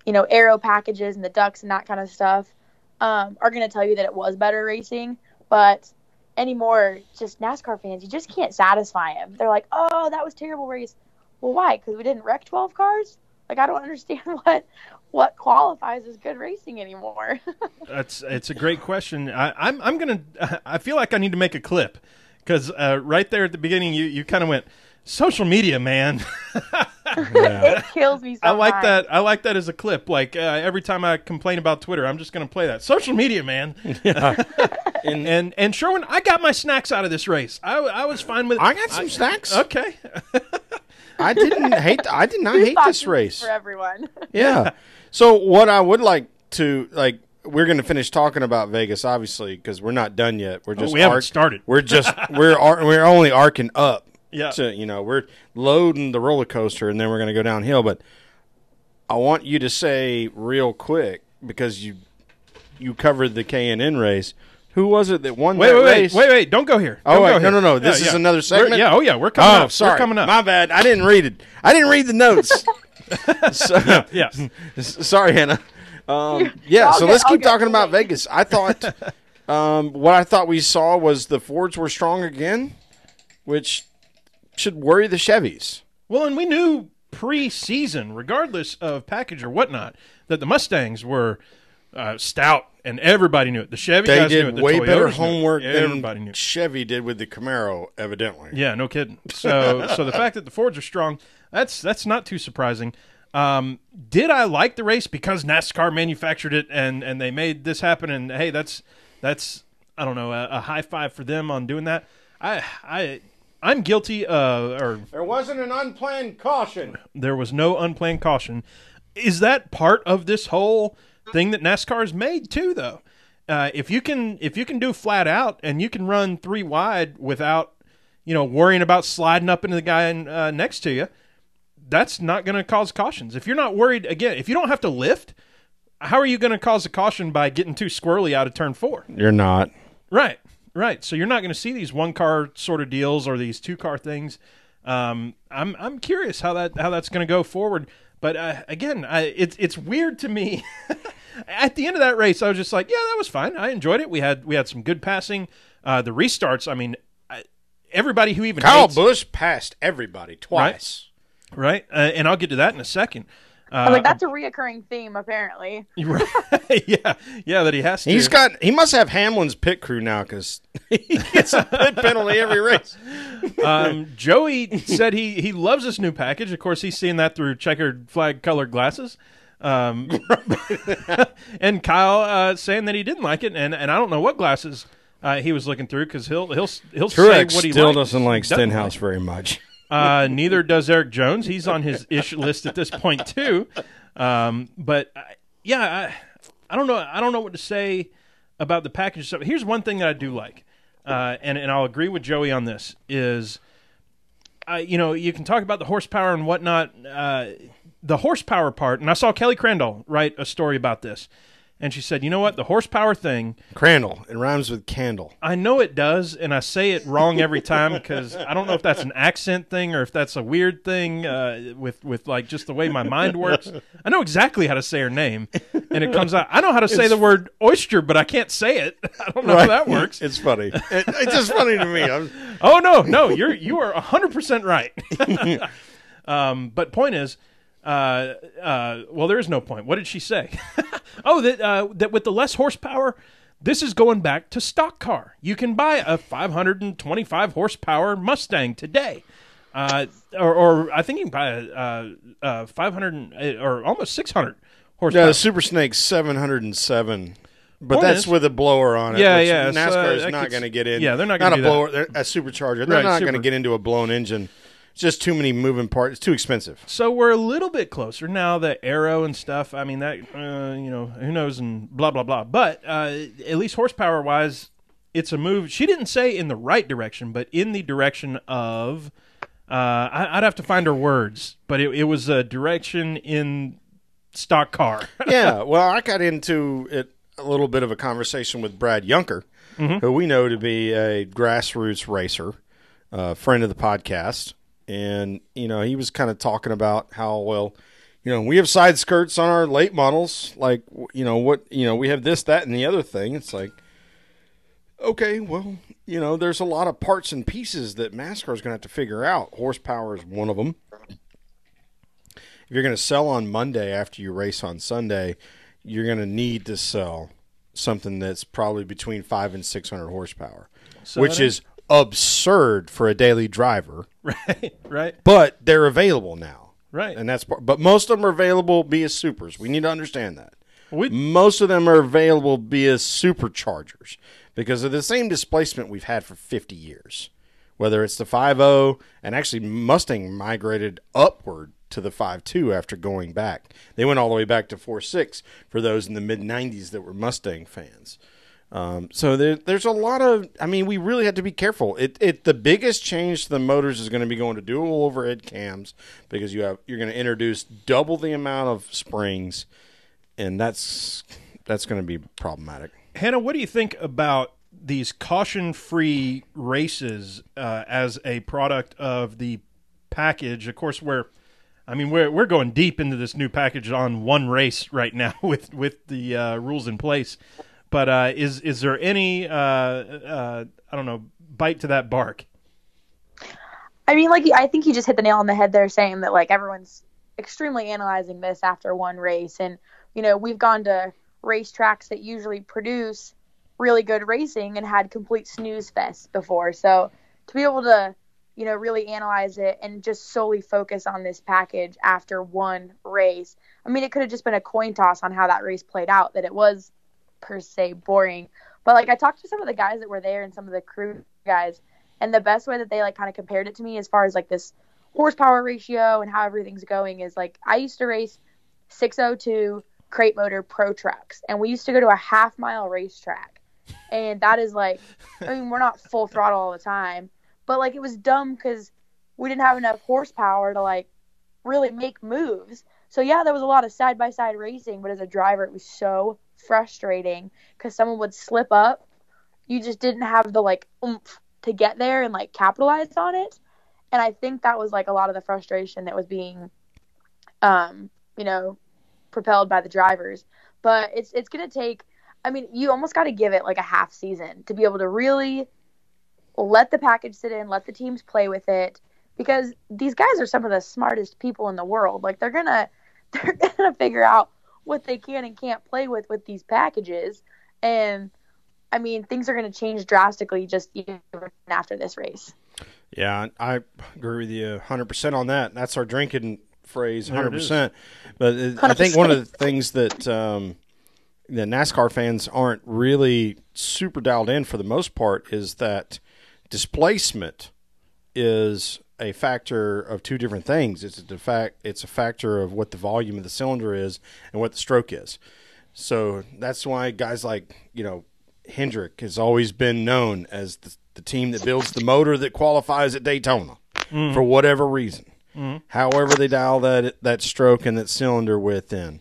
aero packages and the ducks and that kind of stuff, are going to tell you that it was better racing. But anymore, just NASCAR fans, you just can't satisfy them. They're like, oh, that was a terrible race. Well, why? Because we didn't wreck 12 cars? Like, I don't understand what qualifies as good racing anymore. It's a great question. I feel like I need to make a clip, because right there at the beginning, you kind of went, social media, man. It kills me sometimes. I like that as a clip. Like, every time I complain about Twitter, I'm just going to play that. Social media, man. Yeah. And Sherwin, I got my snacks out of this race. I was fine with it. I got some snacks. Okay. I did not hate this race. For everyone. Yeah. So what I would like to, we're going to finish talking about Vegas, obviously, because we're not done yet. We're just we haven't started. We're only arcing up. Yeah. We're loading the roller coaster, and then we're going to go downhill. But I want you to say real quick, because you covered the K&N race. Who was it that won that race? Wait, don't go here. No. This is another segment? We're coming up. Sorry. We're coming up. My bad. I didn't read it. I didn't read the notes. Yes. Sorry, Hannah. So let's keep talking about Vegas. I thought what I thought we saw was the Fords were strong again, which should worry the Chevys. Well, and we knew pre-season, regardless of package or whatnot, that the Mustangs were stout, and everybody knew it. The Chevy guys knew it. They did the way Toyotas better homework than Chevy did with the Camaro, evidently. Yeah, no kidding. So the fact that the Fords are strong, that's not too surprising. Did I like the race because NASCAR manufactured it and they made this happen? And hey, that's I don't know, a high five for them on doing that. I'm guilty or there wasn't an unplanned caution. There was no unplanned caution. Is that part of this whole thing that NASCAR's made too, though? If you can do flat out and you can run 3 wide without, worrying about sliding up into the guy next to you, that's not going to cause cautions. If you're not worried, again, if you don't have to lift, how are you going to cause a caution by getting too squirrely out of turn 4? You're not. Right. So you're not going to see these 1-car sort of deals or these 2-car things. I'm curious how that's going to go forward. But again, it's weird to me. At the end of that race, I was just like, yeah, that was fine. I enjoyed it. We had some good passing. The restarts, I mean, everybody who even Kyle Busch passed everybody twice. Right. And I'll get to that in a second. That's a reoccurring theme, apparently. Yeah, that he has to. He must have Hamlin's pit crew now because he gets a pit penalty every race. Joey said he loves this new package. Of course, he's seeing that through checkered flag colored glasses. And Kyle saying that he didn't like it, and I don't know what glasses he was looking through because he'll say what he still doesn't like Stenhouse very much. Neither does Eric Jones. He's on his ish list at this point too. But I don't know. I don't know what to say about the package stuff. Here's one thing that I do like, and I'll agree with Joey on this. Is you can talk about the horsepower and whatnot. The horsepower part, and I saw Kelly Crandall write a story about this. And she said, you know what, the horsepower thing... Crandall. It rhymes with candle. I know it does, and I say it wrong every time because I don't know if that's an accent thing or if that's a weird thing with like just the way my mind works. I know exactly how to say her name, and it comes out. I know how to say the word oyster, but I can't say it. I don't know how that works. It's funny. It's just funny to me. Oh, no, you are 100% right. But point is... well, there is no point. What did she say? That with the less horsepower, this is going back to stock car. You can buy a 525 horsepower Mustang today, or I think you can buy a 500 or almost 600 horsepower. Yeah, the Super Snake's 707. But that's with a blower on it. Yeah. NASCAR is not going to get in. Yeah, they're not going to do a blower. They're a supercharger. They're not going to get into a blown engine. It's just too many moving parts. It's too expensive. So we're a little bit closer now. The Aero and stuff. I mean, that who knows and blah blah blah. But at least horsepower wise, it's a move. She didn't say in the right direction, but in the direction of. I'd have to find her words, but it was a direction in stock car. Yeah. Well, I got into it a little bit of a conversation with Brad Yunker, who we know to be a grassroots racer, friend of the podcast. And, he was kind of talking about how, we have side skirts on our late models. Like, we have this, that, and the other thing. It's like, okay, well, there's a lot of parts and pieces that NASCAR is going to have to figure out. Horsepower is one of them. If you're going to sell on Monday after you race on Sunday, you're going to need to sell something that's probably between 500 and 600 horsepower, which is absurd for a daily driver. Right. But they're available now. Right. And but most of them are available via supers. We need to understand that. Most of them are available via superchargers because of the same displacement we've had for 50 years. Whether it's the 5.0, and actually Mustang migrated upward to the 5.2 after going back. They went all the way back to 4.6 for those in the mid-90s that were Mustang fans. So there's a lot of, we really have to be careful. The biggest change to the motors is going to be going to dual overhead cams because you're going to introduce double the amount of springs, and that's going to be problematic. Hannah, what do you think about these caution-free races as a product of the package? Of course, we're going deep into this new package on one race right now with the rules in place. But is there any bite to that bark? I think you just hit the nail on the head there, saying that everyone's extremely analyzing this after one race, and we've gone to racetracks that usually produce really good racing and had complete snooze fests before. So to be able to really analyze it and just solely focus on this package after one race, it could have just been a coin toss on how that race played out, that it was per se boring. But I talked to some of the guys that were there and some of the crew guys, And the best way that they like kind of compared it to me as far as like this horsepower ratio and how everything's going is like I used to race 602 crate motor pro trucks, and we used to go to a half-mile racetrack. And that is like, I mean, we're not full throttle all the time, but like it was dumb because we didn't have enough horsepower to like really make moves. So yeah, there was a lot of side-by-side racing, but as a driver, it was so frustrating because someone would slip up. You just didn't have the like oomph to get there and like capitalize on it. And I think that was like a lot of the frustration that was being, propelled by the drivers. But it's going to take, I mean, you almost got to give it like a half season to be able to really let the package sit in, let the teams play with it, because these guys are some of the smartest people in the world. Like they're gonna figure out what they can and can't play with these packages. And I mean, things are going to change drastically just even after this race. Yeah, I agree with you 100% on that. That's our drinking phrase, 100%. But 100%. I think one of the things that the NASCAR fans aren't really super dialed in for the most part is that displacement is a factor of two different things. It's a factor of what the volume of the cylinder is and what the stroke is. So that's why guys like, Hendrick has always been known as the team that builds the motor that qualifies at Daytona for whatever reason. However they dial that stroke and that cylinder width in.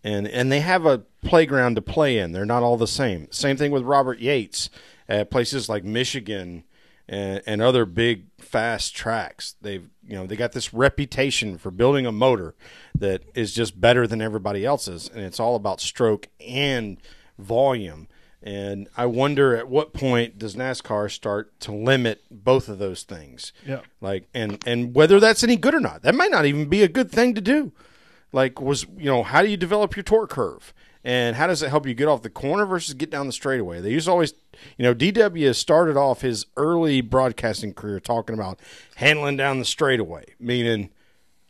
And they have a playground to play in. They're not all the same. Same thing with Robert Yates at places like Michigan and other big fast tracks. They got this reputation for building a motor that is just better than everybody else's, and it's all about stroke and volume. And I wonder at what point does NASCAR start to limit both of those things? Yeah. Like and whether that's any good or not. That might not even be a good thing to do. Like how do you develop your torque curve? And how does it help you get off the corner versus get down the straightaway? They used to always, DW started off his early broadcasting career talking about handling down the straightaway, meaning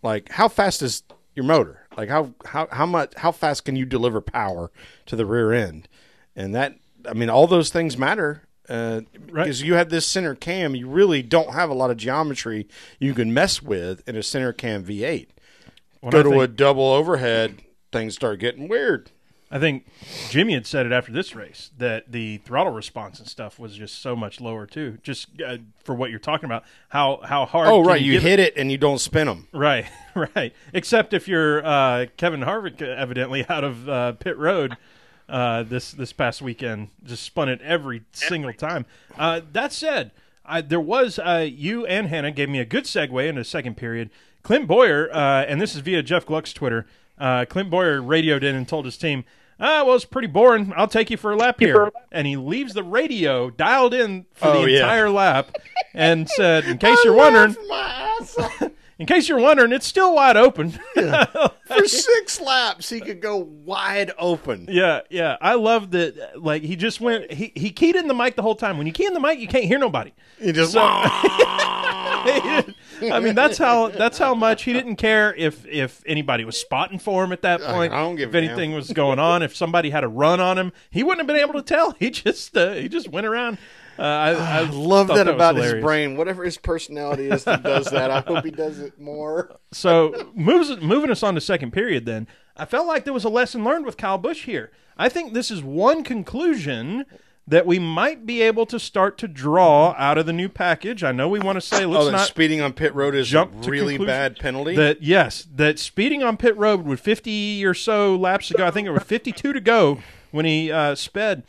like how fast is your motor? Like how fast can you deliver power to the rear end? And that, I mean, all those things matter because you have this center cam. You really don't have a lot of geometry you can mess with in a center cam V8. Go to a double overhead, things start getting weird. I think Jimmy had said it after this race that the throttle response and stuff was just so much lower too. Just for what you're talking about, how hard. Oh, right, you hit it and you don't spin them. Right. Except if you're Kevin Harvick, evidently out of pit road this past weekend, just spun it every single time. That said, there was you and Hannah gave me a good segue into the second period. Clint Boyer, and this is via Jeff Gluck's Twitter. Clint Boyer radioed in and told his team, well, it's pretty boring. I'll take you for a lap here. And he leaves the radio dialed in for the entire lap and said, in case you're wondering, it's still wide open. Yeah. For 6 laps, he could go wide open. Yeah. I love that. Like, he just went, he keyed in the mic the whole time. When you key in the mic, you can't hear nobody. He just I mean, that's how much he didn't care if anybody was spotting for him at that point. I don't give if anything was going on, if somebody had a run on him, he wouldn't have been able to tell. He just went around. I love that about his brain. Whatever his personality is that does that, I hope he does it more. So moving us on to second period then, I felt like there was a lesson learned with Kyle Busch here. I think this is one conclusion that we might be able to start to draw out of the new package. I know we want to say let's not speeding on pit road is a really bad penalty. That speeding on pit road with 50 or so laps to go, I think it was 52 to go when he sped.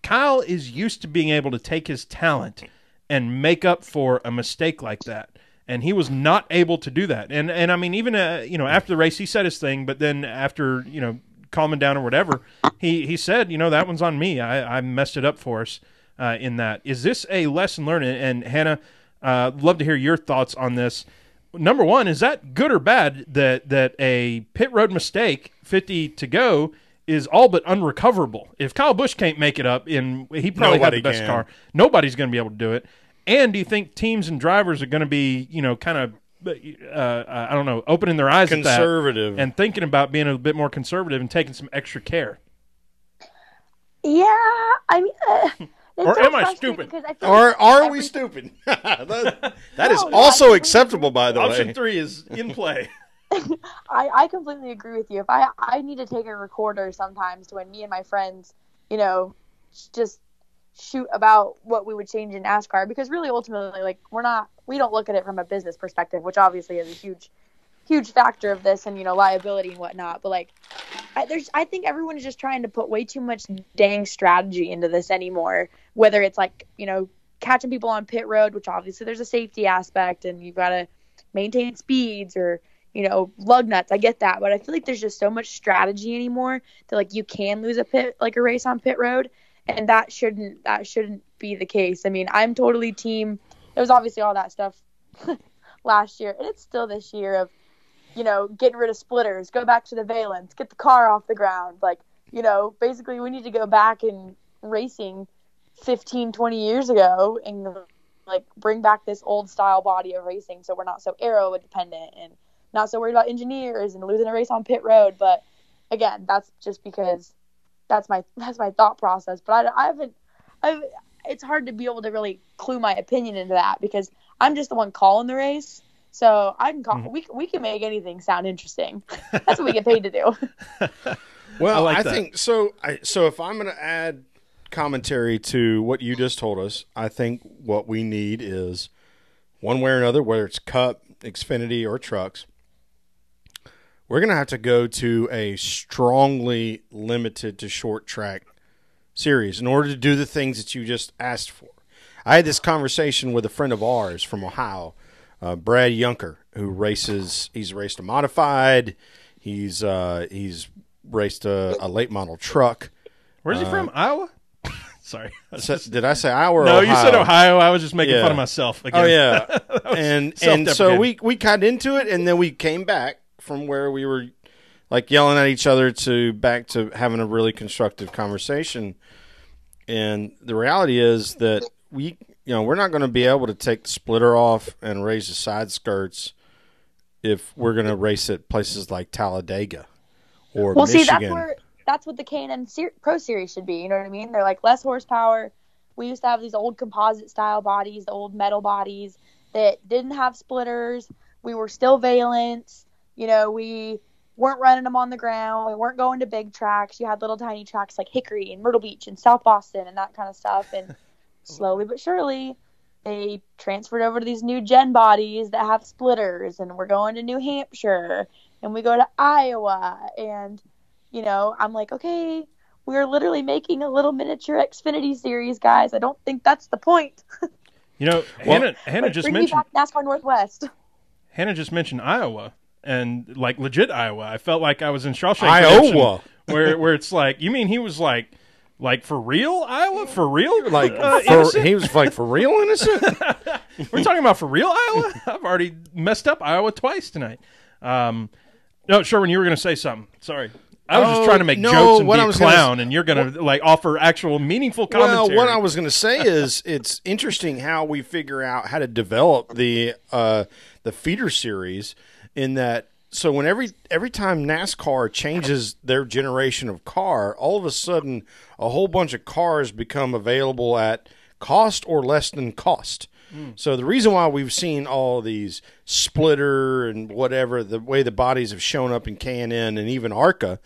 Kyle is used to being able to take his talent and make up for a mistake like that. And he was not able to do that. And I mean, even after the race, he said his thing, but then after calming down or whatever, he said, that one's on me. I messed it up for us in that. Is this a lesson learned? And Hannah, love to hear your thoughts on this. Number one, is that good or bad that a pit road mistake, 50 to go, is all but unrecoverable? If Kyle Busch can't make it up, he probably got the best car. Nobody's going to be able to do it. And do you think teams and drivers are going to be, kind of, I don't know, opening their eyes conservative at that and thinking about being a bit more conservative and taking some extra care? Yeah, I mean, Or am I stupid? Or are we stupid? that is also acceptable, by the way. Option 3 is in play. I completely agree with you. If I need to take a recorder sometimes to when me and my friends, just shoot about what we would change in NASCAR, because really ultimately, like, we don't look at it from a business perspective, which obviously is a huge factor of this, and liability and whatnot. But like, I think everyone is just trying to put way too much dang strategy into this anymore. Whether it's like catching people on pit road, which obviously there's a safety aspect, and you've got to maintain speeds, or lug nuts. I get that, but I feel like there's just so much strategy anymore that like you can lose a race on pit road, and that shouldn't be the case. I mean, I'm totally team. There was obviously all that stuff last year, and it's still this year of getting rid of splitters, go back to the valence, get the car off the ground. Like, basically we need to go back in racing 15, 20 years ago and like bring back this old style body of racing, so we're not so aero dependent and not so worried about engineers and losing a race on pit road. But again, that's just because that's my thought process. But it's hard to be able to really clue my opinion into that, because I'm just the one calling the race. So I can call. We can make anything sound interesting. That's what we get paid to do. Well, I think so. So if I'm going to add commentary to what you just told us, I think what we need is, one way or another, whether it's Cup, Xfinity, or Trucks, we're going to have to go to a strongly limited to short track series in order to do the things that you just asked for. I had this conversation with a friend of ours from Ohio, Brad Yunker, who races. He's raced a modified. He's raced a late model truck. Where's he from? Iowa? Sorry. Did I say Iowa or No, Ohio? You said Ohio. I was just making fun of myself again. Oh, yeah. and so we got into it, and then we came back from where we were like yelling at each other back to having a really constructive conversation. And the reality is that we're not going to be able to take the splitter off and raise the side skirts if we're going to race at places like Talladega or Michigan. See, that's what the K&N Pro Series should be. You know what I mean? They're like less horsepower. We used to have these old composite style bodies, the old metal bodies that didn't have splitters. We were still valence. We weren't running them on the ground. We weren't going to big tracks. You had little tiny tracks like Hickory and Myrtle Beach and South Boston and that kind of stuff. And slowly but surely, they transferred over to these new gen bodies that have splitters. And we're going to New Hampshire. And we go to Iowa. And, I'm like, okay, we're literally making a little miniature Xfinity series, guys. I don't think that's the point. Hannah just bring mentioned me back NASCAR Northwest. Hannah just mentioned Iowa. And like legit Iowa. I felt like I was in Shawshank Iowa, where it's like, you mean he was like for real Iowa, for real, he was like for real innocent. We're talking about for real Iowa. I've already messed up Iowa twice tonight. No, Sherwin, you were going to say something. Sorry, I was just trying to make jokes and be a clown, and you're going to offer actual meaningful commentary. Well, what I was going to say is it's interesting how we figure out how to develop the feeder series. In that, so when every time NASCAR changes their generation of car, all of a sudden a whole bunch of cars become available at cost or less than cost. So the reason why we've seen all these splitter and whatever, the way the bodies have shown up in K&N and even ARCA,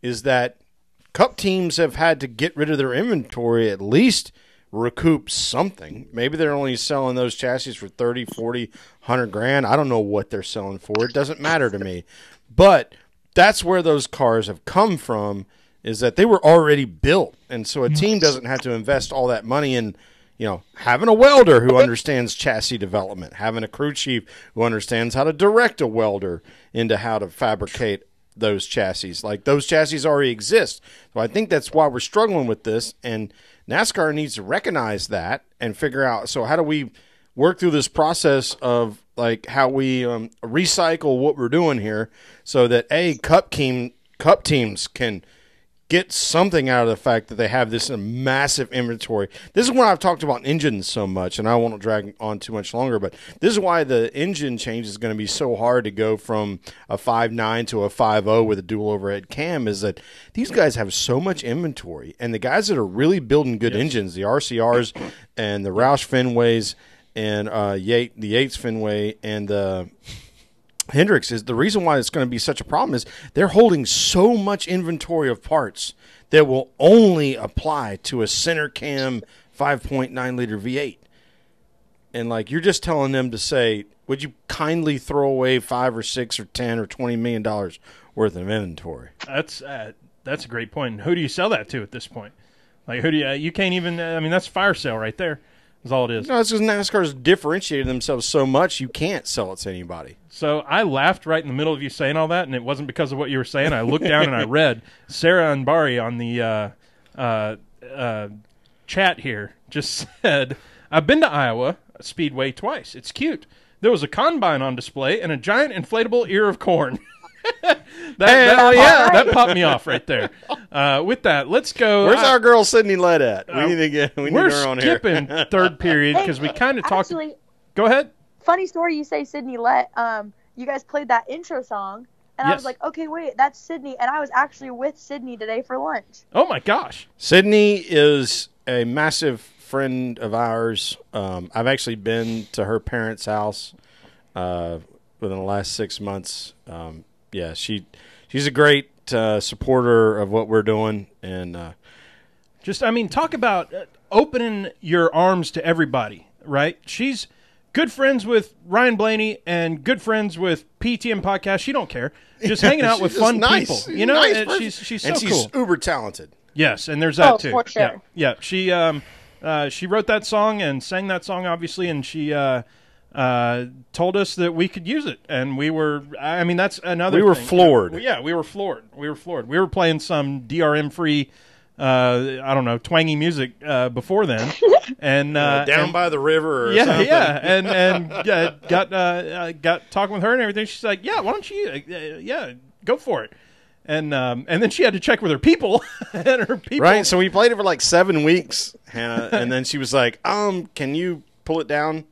is that Cup teams have had to get rid of their inventory, at least recoup something. Maybe they're only selling those chassis for 30, 40, 100 grand. I don't know what they're selling for. It doesn't matter to me. But that's where those cars have come from, is that they were already built. And so a team doesn't have to invest all that money in, having a welder who understands chassis development, having a crew chief who understands how to direct a welder into how to fabricate those chassis. Like, those chassis already exist. So I think that's why we're struggling with this, and NASCAR needs to recognize that and figure out, so how do we work through this process of like how we recycle what we're doing here so that Cup teams can get something out of the fact that they have this massive inventory. This is why I've talked about engines so much, and I won't drag on too much longer, but this is why the engine change is going to be so hard to go from a 5.9 to a 5.0 with a dual overhead cam, is that these guys have so much inventory, and the guys that are really building good engines, the RCRs and the Roush Fenways and the Yates Fenway and the Hendricks, is the reason why it's going to be such a problem is they're holding so much inventory of parts that will only apply to a center cam 5.9 liter V8. And like, you're just telling them to say, would you kindly throw away $5 or $6 or $10 or $20 million worth of inventory? That's a great point. And who do you sell that to at this point? Like, who do you can't even, I mean, that's fire sale right there. Is all it is. No, it's because NASCAR's differentiated themselves so much you can't sell it to anybody. So I laughed right in the middle of you saying all that, and it wasn't because of what you were saying. I looked down and I read Sarah and Bari on the chat here just said, I've been to Iowa Speedway twice. It's cute. There was a combine on display and a giant inflatable ear of corn. That popped me off right there. With that, let's go. Where's our girl Sydney Lett at? We need her on here. We're skipping third period because we kind of talked. Go ahead. Funny story, you say Sydney Lett. You guys played that intro song, and I was like, okay, wait, that's Sydney, and I was actually with Sydney today for lunch. Oh my gosh. Sydney is a massive friend of ours. I've actually been to her parents' house within the last 6 months. Yeah, she's a great supporter of what we're doing, and talk about opening your arms to everybody, right? She's good friends with Ryan Blaney and good friends with PTM Podcast. She don't care, just hanging out with fun people, you know. Nice she's so and she's cool, uber talented. Yes, and there's that too. For sure. Yeah. She wrote that song and sang that song, obviously, and she told us that we could use it, and we were. I mean, that's another. We were thing. floored. Yeah, we were floored. We were playing some DRM free, I don't know, twangy music before then, and down by the river. Or something. and got talking with her and everything. She's like, yeah, why don't you, go for it. And then she had to check with her people and her people. Right. So we played it for like 7 weeks, Hannah, and then she was like, can you pull it down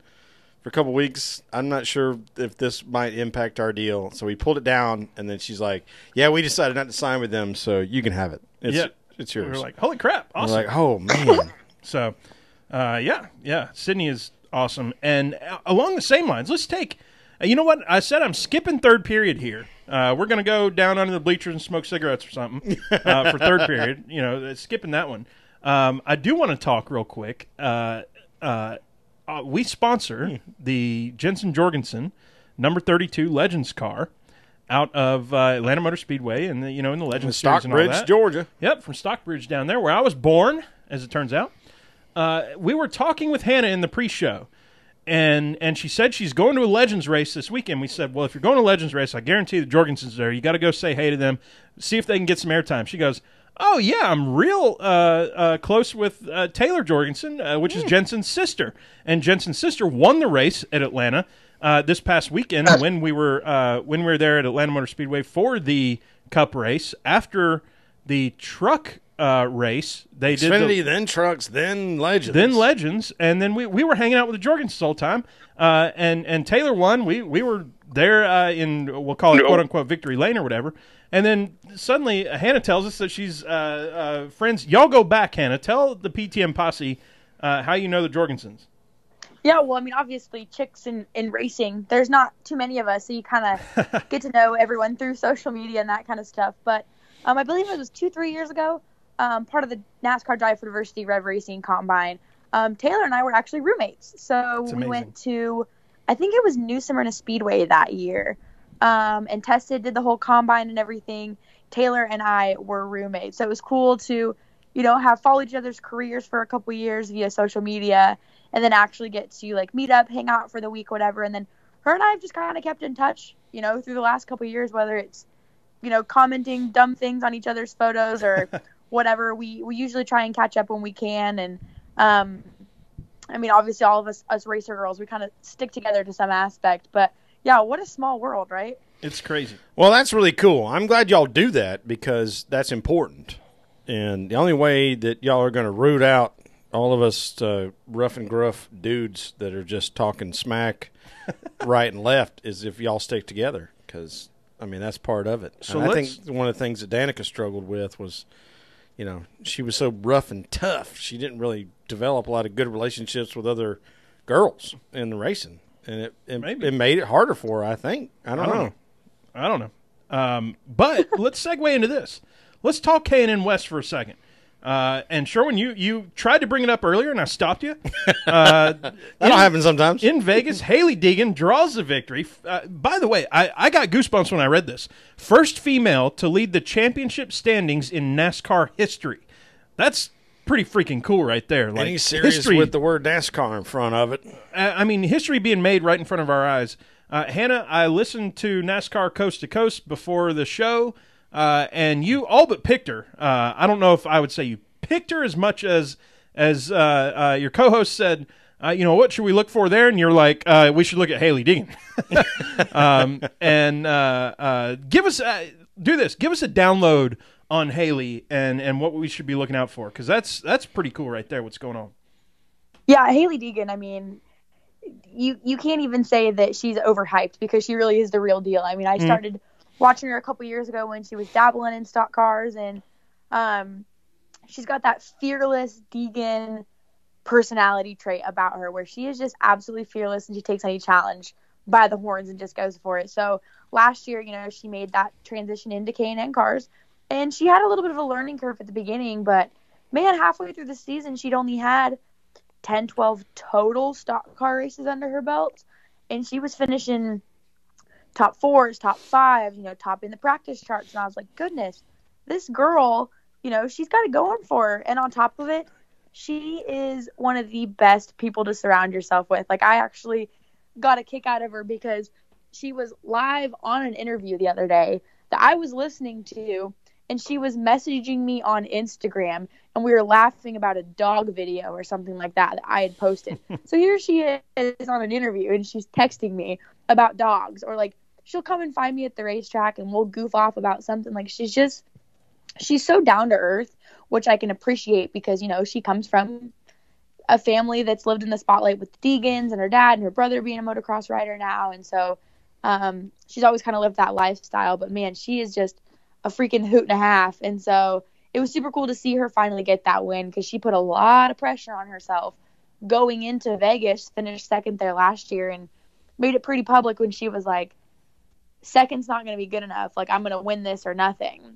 for a couple weeks? I'm not sure if this might impact our deal. So we pulled it down, and then she's like, yeah, we decided not to sign with them, so you can have it. It's yours. We were like, holy crap, awesome. We're like, oh, man. So, Sydney is awesome. And along the same lines, let's take, you know what? I said I'm skipping third period here. We're going to go down under the bleachers and smoke cigarettes or something for third period. You know, skipping that one. I do want to talk real quick. We sponsor the Jensen Jorgensen number 32 Legends car out of Atlanta Motor Speedway and in the Legends Series and all that. Stockbridge, Georgia. Yep, from Stockbridge down there, where I was born, as it turns out. We were talking with Hannah in the pre-show, and she said she's going to a Legends race this weekend. We said, well, if you're going to a Legends race, I guarantee the Jorgensen's there. You got to go say hey to them, see if they can get some airtime. She goes, oh, yeah, I'm real close with Taylor Jorgensen, which is Jensen's sister. And Jensen's sister won the race at Atlanta this past weekend when we were there at Atlanta Motor Speedway for the Cup race. After the truck race, they Xfinity, then trucks, then Legends. And then we were hanging out with the Jorgensens all the time. And Taylor won. We were there in, we'll call it quote-unquote victory lane or whatever. And then suddenly Hannah tells us that she's friends. Y'all go back, Hannah. Tell the PTM posse how you know the Jorgensens. Yeah, well, I mean, obviously, chicks in racing, there's not too many of us, so you kind of get to know everyone through social media and that kind of stuff. But I believe it was 2-3 years ago, part of the NASCAR Drive for Diversity Rev Racing Combine, Taylor and I were actually roommates. So we went to, I think it was New Smyrna Speedway that year, and tested, did the whole combine and everything. Taylor and I were roommates. So it was cool to, have followed each other's careers for a couple years via social media, and then actually get to meet up, hang out for the week, whatever. And then her and I have just kind of kept in touch, through the last couple of years, whether it's, commenting dumb things on each other's photos or whatever. We usually try and catch up when we can. And, I mean, obviously all of us racer girls, we kind of stick together to some aspect, but yeah, what a small world, right? It's crazy. Well, that's really cool. I'm glad y'all do that because that's important. And the only way that y'all are going to root out all of us rough and gruff dudes that are just talking smack right and left is if y'all stick together, because, I mean, that's part of it. So I think one of the things that Danica struggled with was, you know, she was so rough and tough. She didn't really develop a lot of good relationships with other girls in the racing. And it made it harder for her, I think. I don't know. I don't know. But let's segue into this. Let's talk K&N West for a second. And Sherwin, you tried to bring it up earlier, and I stopped you. That'll happen sometimes. In Vegas, Hailie Deegan draws the victory. By the way, I got goosebumps when I read this. First female to lead the championship standings in NASCAR history. That's pretty freaking cool right there. Like, any serious history with the word NASCAR in front of it. I mean, history being made right in front of our eyes. Hannah, I listened to NASCAR Coast to Coast before the show, and you all but picked her. I don't know if I would say you picked her as much as your co-host said, you know, what should we look for there? And you're like, we should look at Hailie Deegan. Give us a download on Hailie and what we should be looking out for, because that's pretty cool right there, what's going on. Yeah, Hailie Deegan, I mean, you can't even say that she's overhyped, because she really is the real deal. I mean, I started watching her a couple years ago when she was dabbling in stock cars, and she's got that fearless Deegan personality trait about her where she is just absolutely fearless, and she takes any challenge by the horns and just goes for it. So last year, you know, she made that transition into K&N cars, and she had a little bit of a learning curve at the beginning, but man, halfway through the season, she'd only had 10, 12 total stock car races under her belt, and she was finishing top 4s, top 5s, you know, topping the practice charts. And I was like, goodness, this girl, you know, she's got it going for her. And on top of it, she is one of the best people to surround yourself with. Like, I actually got a kick out of her because she was live on an interview the other day that I was listening to, and she was messaging me on Instagram, and we were laughing about a dog video or something like that I had posted. So here she is on an interview, and she's texting me about dogs, or like she'll come and find me at the racetrack and we'll goof off about something. Like, she's so down to earth, which I can appreciate because, you know, she comes from a family that's lived in the spotlight with the Deegans and her dad and her brother being a motocross rider now. And so she's always kind of lived that lifestyle, but man, she is just a freaking hoot and a half. And so it was super cool to see her finally get that win, because she put a lot of pressure on herself going into Vegas, finished second there last year, and made it pretty public when she was like, second's not going to be good enough. Like, I'm going to win this or nothing.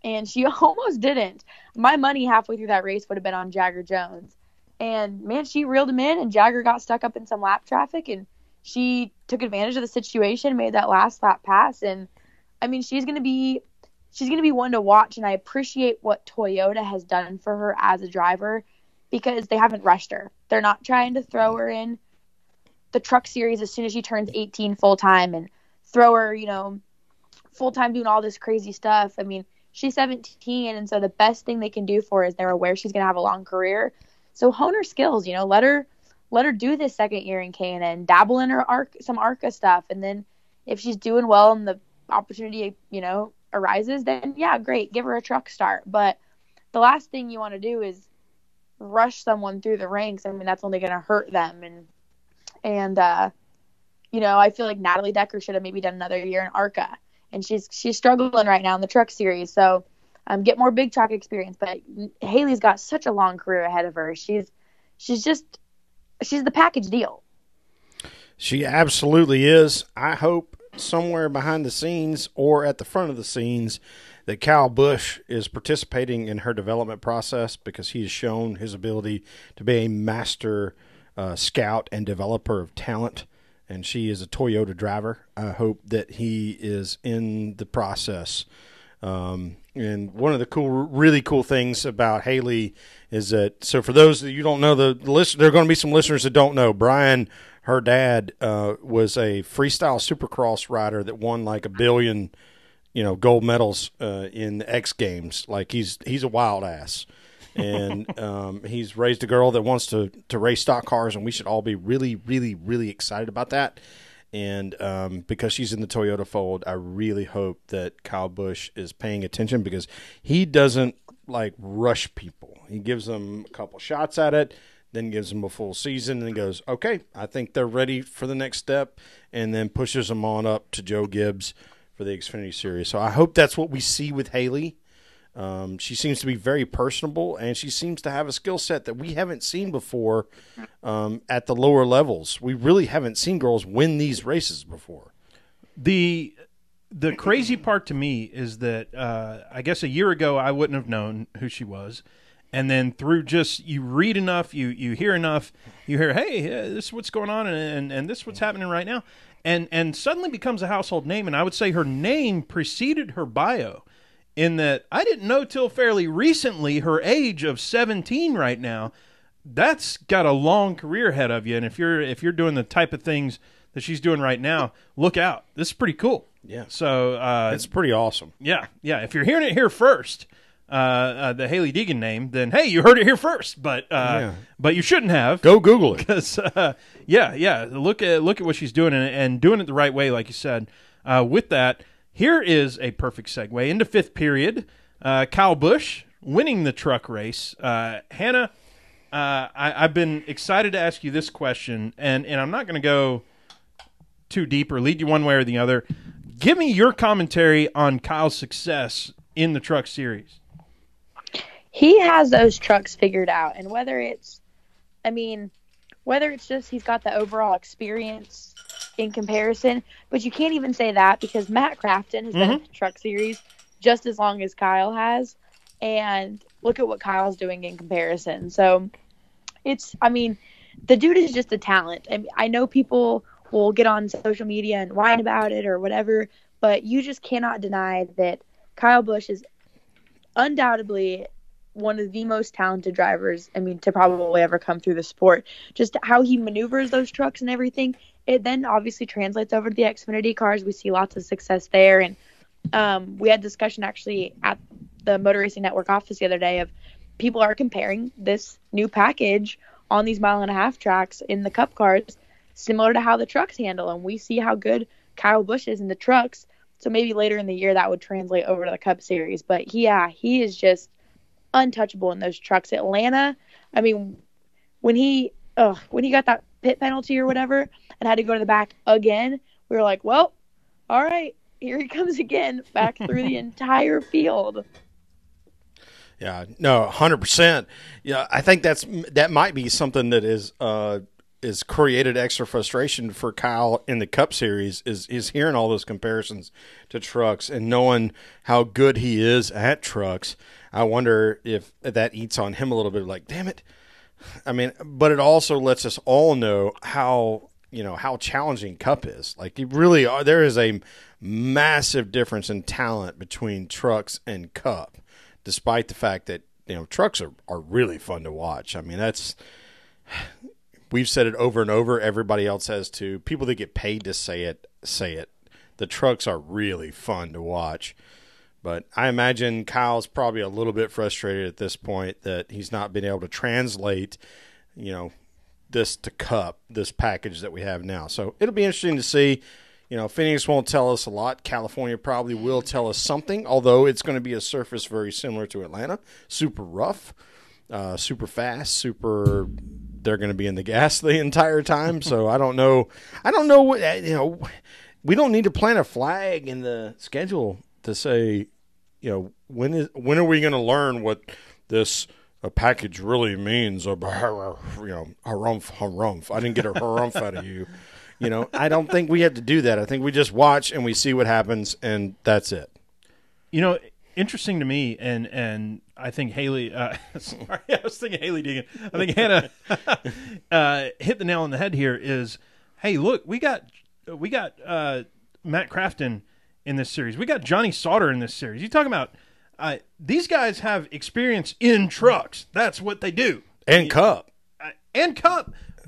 And she almost didn't. My money halfway through that race would have been on Jagger Jones. And man, she reeled him in, and Jagger got stuck up in some lap traffic, and she took advantage of the situation, made that last lap pass. And I mean, she's going to be one to watch, and I appreciate what Toyota has done for her as a driver, because they haven't rushed her. They're not trying to throw her in the truck series as soon as she turns 18 full-time and throw her, you know, full-time doing all this crazy stuff. I mean, she's 17, and so the best thing they can do for her is they're aware she's going to have a long career. So hone her skills, you know, let her do this second year in K&N, dabble in her some ARCA stuff, and then if she's doing well and the opportunity, you know, arises, then yeah, great, give her a truck start. But the last thing you want to do is rush someone through the ranks. I mean, that's only going to hurt them. And you know, I feel like Natalie Decker should have maybe done another year in ARCA, and she's struggling right now in the truck series. So get more big truck experience. But Hailie's got such a long career ahead of her. She's the package deal. She absolutely is. I hope somewhere behind the scenes or at the front of the scenes that Kyle Busch is participating in her development process, because he has shown his ability to be a master scout and developer of talent, and she is a Toyota driver. I hope that he is in the process. And one of the really cool things about Hailie is that, so for those that you don't know, there are going to be some listeners that don't know, Brian, her dad, was a freestyle supercross rider that won like 1 billion, you know, gold medals in the X Games. Like, he's a wild ass, and he's raised a girl that wants to race stock cars, and we should all be really, really, really excited about that. And because she's in the Toyota fold, I really hope that Kyle Busch is paying attention, because he doesn't like rush people. He gives them a couple shots at it, then gives them a full season, and goes, okay, I think they're ready for the next step, and then pushes them on up to Joe Gibbs for the Xfinity Series. So I hope that's what we see with Haley. She seems to be very personable, and she seems to have a skill set that we haven't seen before at the lower levels. We really haven't seen girls win these races before. The crazy part to me is that I guess a year ago I wouldn't have known who she was. And then through just, you read enough, you hear enough, you hear, hey, this is what's going on, and this is what's happening right now. And suddenly becomes a household name. And I would say her name preceded her bio, in that I didn't know till fairly recently her age of 17 right now. That's got a long career ahead of you. And if you're doing the type of things that she's doing right now, look out. This is pretty cool. Yeah. So it's pretty awesome. Yeah. If you're hearing it here first, the Haley Deegan name, then hey, you heard it here first. But you shouldn't have. Go Google it. Because look at what she's doing, and doing it the right way, like you said. With that, here is a perfect segue into fifth period. Kyle Busch winning the truck race. Hannah, I've been excited to ask you this question, and I'm not going to go too deep or lead you one way or the other. Give me your commentary on Kyle's success in the truck series. He has those trucks figured out, and whether it's just he's got the overall experience in comparison, but you can't even say that, because Matt Crafton has been in the truck series just as long as Kyle has, and look at what Kyle's doing in comparison. So the dude is just a talent. I know people will get on social media and whine about it or whatever, but you just cannot deny that Kyle Busch is undoubtedly one of the most talented drivers, to probably ever come through the sport. Just how he maneuvers those trucks and everything, it then obviously translates over to the Xfinity cars. We see lots of success there. And we had discussion actually at the Motor Racing Network office the other day of people are comparing this new package on these 1.5 mile tracks in the Cup cars similar to how the trucks handle. And we see how good Kyle Busch is in the trucks. So maybe later in the year that would translate over to the Cup Series. But he is just untouchable in those trucks. Atlanta, when he got that pit penalty or whatever and had to go to the back again, we were like, well, all right, here he comes again, back through the entire field. Yeah, no, 100%. Yeah, I think that might be something that is created extra frustration for Kyle in the Cup Series is hearing all those comparisons to trucks and knowing how good he is at trucks. I wonder if that eats on him a little bit, like, damn it. But it also lets us all know how challenging Cup is. Like, there is a massive difference in talent between trucks and Cup, despite the fact that, trucks are really fun to watch. We've said it over and over. Everybody else has too. People that get paid to say it. The trucks are really fun to watch. But I imagine Kyle's probably a little bit frustrated at this point that he's not been able to translate, this to Cup, this package that we have now. So it'll be interesting to see. Phoenix won't tell us a lot. California probably will tell us something, although it's going to be a surface very similar to Atlanta. Super rough, super fast, they're going to be in the gas the entire time. So I don't know what, we don't need to plant a flag in the schedule to say, when are we going to learn what this package really means? Or, harumph. I didn't get a harumph out of you. I don't think we have to do that. I think we just watch and we see what happens, and that's it. Interesting to me, and I think Haley. Sorry, I was thinking Haley Deegan. I think Hannah hit the nail on the head here. Is, hey, look, we got Matt Crafton in this series. We got Johnny Sauter in this series. You talking about these guys have experience in trucks. That's what they do. And Cup.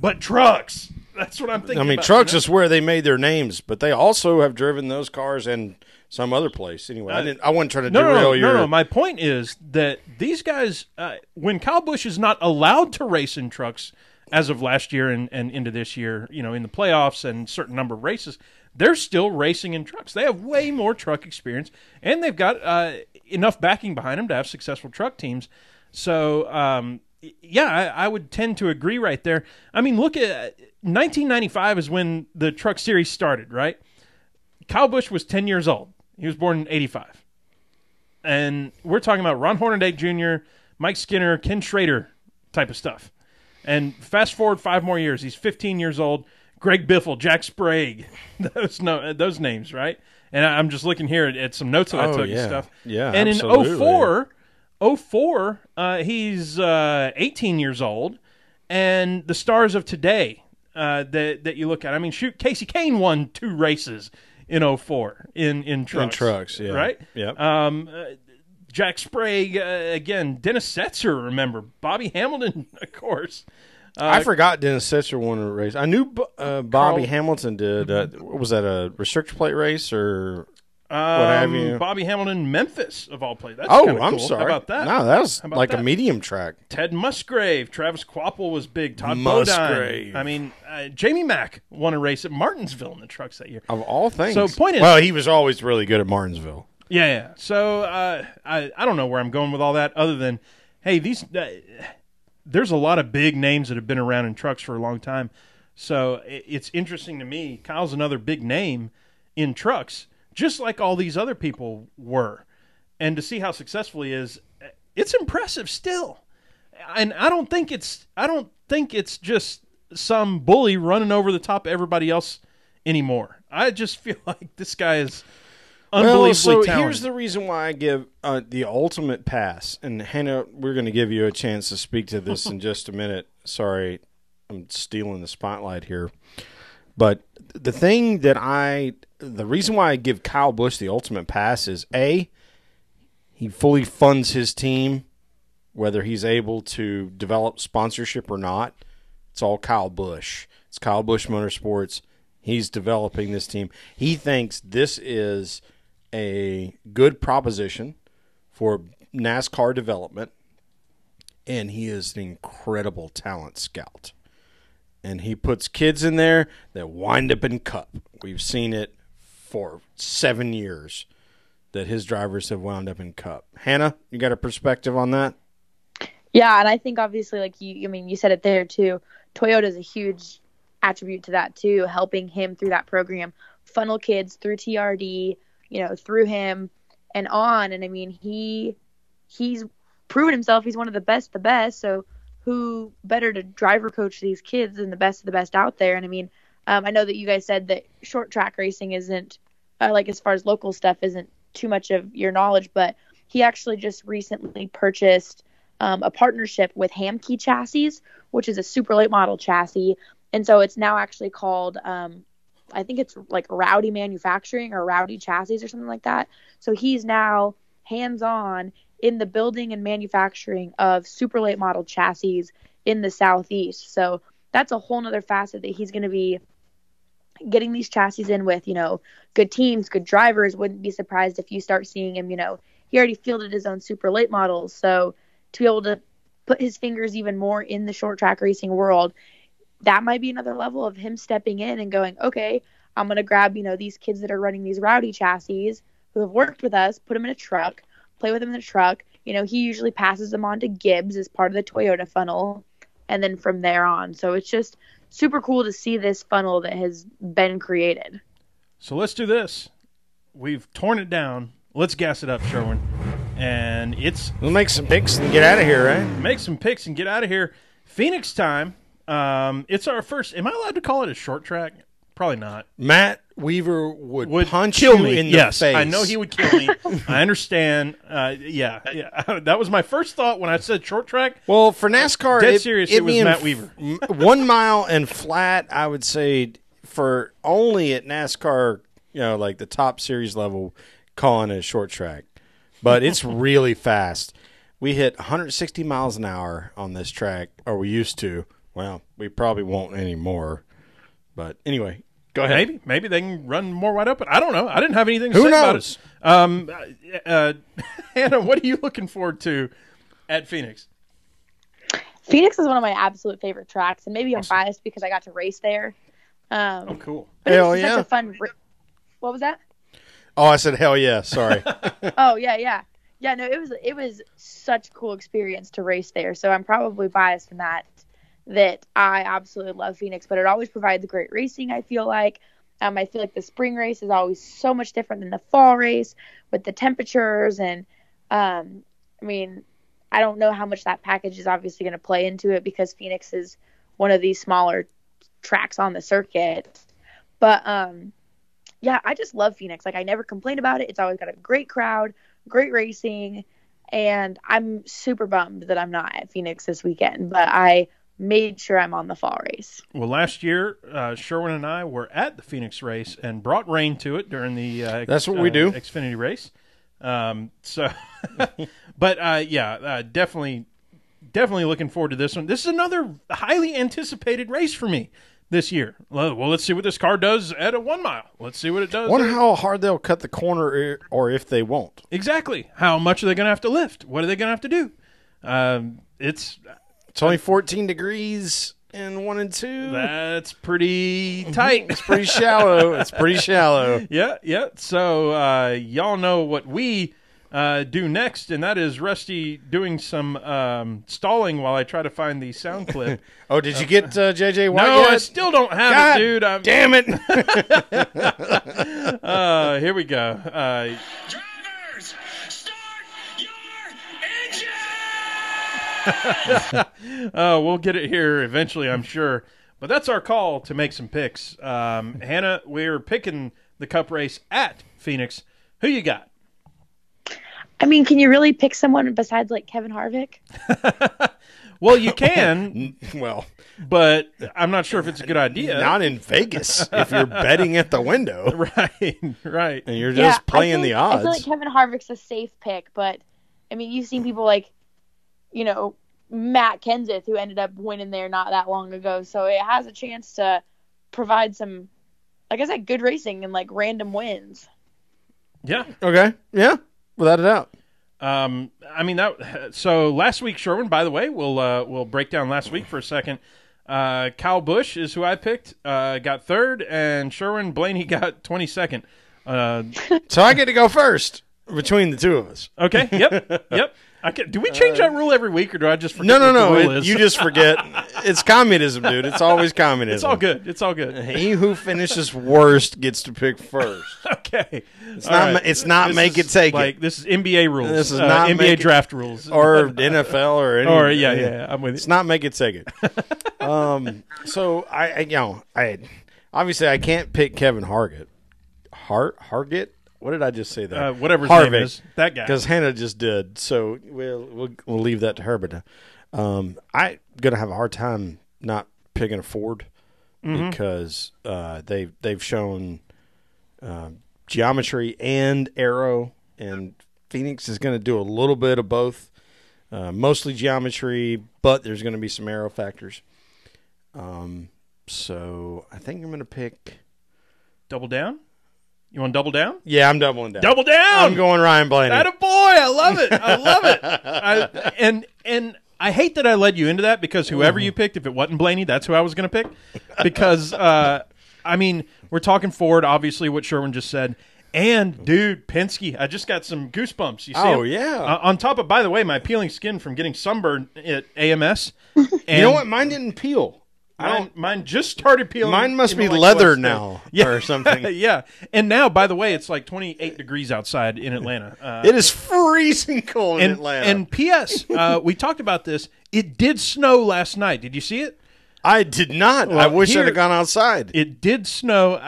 But trucks. That's what I'm thinking about, trucks is where they made their names, but they also have driven those cars in some other place. Anyway, I wasn't trying to derail your... No, my point is that these guys, when Kyle Busch is not allowed to race in trucks as of last year and into this year, in the playoffs and certain number of races, they're still racing in trucks. They have way more truck experience, and they've got enough backing behind them to have successful truck teams. So, I would tend to agree right there. I mean, look at 1995 is when the Truck Series started, right? Kyle Busch was 10 years old. He was born in 85. And we're talking about Ron Hornaday Jr., Mike Skinner, Ken Schrader type of stuff. And fast forward 5 more years, he's 15 years old. Greg Biffle, Jack Sprague, those names, right? And I'm just looking here at some notes that I took and stuff. Yeah, and absolutely. in 04, he's 18 years old. And the stars of today that you look at, I mean, shoot, Casey Kane won 2 races in 04 in trucks. In trucks, yeah. Right? Yep. Jack Sprague, again, Dennis Setzer, remember. Bobby Hamilton, of course. I forgot Dennis Setzer won a race. I knew Bobby Hamilton did. Was that a restrictor plate race or what have you? Bobby Hamilton, Memphis, of all places. That's I'm cool. sorry. How about that? No, that was like a medium track. Ted Musgrave, Travis Quapple was big. Todd Musgrave. Bodine. I mean, Jamie Mack won a race at Martinsville in the trucks that year. Of all things. So point is, well, he was always really good at Martinsville. Yeah. So I don't know where I'm going with all that, other than, hey, there's a lot of big names that have been around in trucks for a long time. So it's interesting to me. Kyle's another big name in trucks, just like all these other people were. And to see how successful he is, it's impressive still. And I don't think it's just some bully running over the top of everybody else anymore. I just feel like this guy is unbelievably talented. Here's the reason why I give the ultimate pass. And Hannah, we're going to give you a chance to speak to this in just a minute. Sorry, I'm stealing the spotlight here. But the reason why I give Kyle Busch the ultimate pass is A, he fully funds his team, whether he's able to develop sponsorship or not. It's all Kyle Busch. It's Kyle Busch Motorsports. He's developing this team. He thinks this is a good proposition for NASCAR development, and he is an incredible talent scout. And he puts kids in there that wind up in Cup. We've seen it for 7 years that his drivers have wound up in Cup. Hannah, you got a perspective on that? Yeah, and I think obviously, like you said it there too, Toyota's a huge attribute to that too, helping him through that program, funnel kids through TRD, through him and on. And I mean, he's proven himself. He's one of the best, so who better to driver coach these kids than the best of the best out there? And I mean, I know that you guys said that short track racing isn't as far as local stuff isn't too much of your knowledge, but he actually just recently purchased a partnership with Hamkey Chassis, which is a super late model chassis. And so it's now actually called, I think it's like Rowdy Manufacturing or Rowdy Chassis or something like that. So he's now hands-on in the building and manufacturing of super late model chassis in the Southeast. So that's a whole nother facet that he's going to be getting these chassis in with, good teams, good drivers. Wouldn't be surprised if you start seeing him, he already fielded his own super late models. So to be able to put his fingers even more in the short track racing world, that might be another level of him stepping in and going, okay, I'm going to grab, these kids that are running these Rowdy chassis who have worked with us, put them in a truck, play with them in the truck. He usually passes them on to Gibbs as part of the Toyota funnel, and then from there on. So it's just super cool to see this funnel that has been created. So let's do this. We've torn it down. Let's gas it up, Sherwin. And we'll make some picks and get out of here, right? Make some picks and get out of here. Phoenix time. It's our first. Am I allowed to call it a short track? Probably not. Matt Weaver would punch kill you me in the yes, face. I know he would kill me. I understand. Yeah. That was my first thought when I said short track. Well, for NASCAR, it was Matt Weaver. 1 mile and flat, I would say, for only at NASCAR, like the top series level, calling it a short track. But it's really fast. We hit 160 miles an hour on this track, or we used to. Well, we probably won't anymore. But anyway, go ahead. Maybe they can run more wide open. I don't know. I didn't have anything to say knows? about it. Hannah, what are you looking forward to at Phoenix? Phoenix is one of my absolute favorite tracks, and maybe I'm biased because I got to race there. Oh, cool. But it was such a fun What was that? Oh, I said hell yeah. Sorry. Oh, yeah. Yeah, no, it was such a cool experience to race there. So I'm probably biased in that I absolutely love Phoenix, but it always provides great racing, I feel like. I feel like the spring race is always so much different than the fall race with the temperatures. And, I mean, I don't know how much that package is obviously going to play into it because Phoenix is one of these smaller tracks on the circuit. But, yeah, I just love Phoenix. Like, I never complain about it. It's always got a great crowd, great racing, and I'm super bummed that I'm not at Phoenix this weekend, but I made sure I'm on the fall race. Well, last year, Sherwin and I were at the Phoenix race and brought rain to it during the that's what we do. Xfinity race. But definitely looking forward to this one. This is another highly anticipated race for me this year. Well, let's see what this car does at a 1 mile. Let's see what it does. Wonder how hard they'll cut the corner, or if they won't. Exactly. How much are they going to have to lift? What are they going to have to do? It's only 14 degrees in 1 and 2. That's pretty tight. It's pretty shallow. Yeah. So y'all know what we do next, and that is Rusty doing some stalling while I try to find the sound clip. Oh, did you get JJ White No, yet? I still don't have God it, dude. Damn it. Here we go. Drivers, start your engine! We'll get it here eventually, I'm sure. But that's our call to make some picks. Hannah, we're picking the Cup race at Phoenix. Who you got? I mean, can you really pick someone besides like Kevin Harvick? Well, you can. Well, but I'm not sure if it's a good idea. Not in Vegas if you're betting at the window. Right. And you're just playing the odds. I feel like Kevin Harvick's a safe pick, but I mean, you've seen people like, Matt Kenseth, who ended up winning there not that long ago. So it has a chance to provide some, like I said, good racing and like random wins. Yeah. Okay. Yeah. Without a doubt. So last week, Sherwin, by the way, we'll break down last week for a second. Kyle Busch is who I picked, got third, and Sherwin Blaney got 22nd. So I get to go first between the two of us. Okay. Yep. Do we change that rule every week, or do I just forget? No. You just forget. It's communism, dude. It's always communism. It's all good. He who finishes worst gets to pick first. Okay. It's not make it take it. This is NBA rules. This is not NBA draft rules, or NFL or any. Or I'm with you. It's not make it take it. So I obviously I can't pick Kevin Hargett. Hargett. What did I just say there? Whatever his name is, that guy. Because Hannah just did. So we'll leave that to her. But I'm gonna have a hard time not picking a Ford because they've shown geometry and aero, and Phoenix is going to do a little bit of both. Mostly geometry, but there's going to be some aero factors. So I think I'm going to pick. Double down? You want to double down? Yeah, I'm doubling down. Double down! I'm going Ryan Blaney. Attaboy! I love it. And I hate that I led you into that because whoever you picked, if it wasn't Blaney, that's who I was going to pick. Because, we're talking Ford, obviously, what Sherwin just said. And, dude, Penske, I just got some goosebumps. You see him? Yeah. On top of, by the way, my peeling skin from getting sunburned at AMS. And you know what? Mine didn't peel. Mine just started peeling. Mine must be leather now or something. Yeah. And now, by the way, it's like 28 degrees outside in Atlanta. It is freezing cold in Atlanta. And P.S., we talked about this. It did snow last night. Did you see it? I did not. Well, I wish I'd have gone outside. It did snow.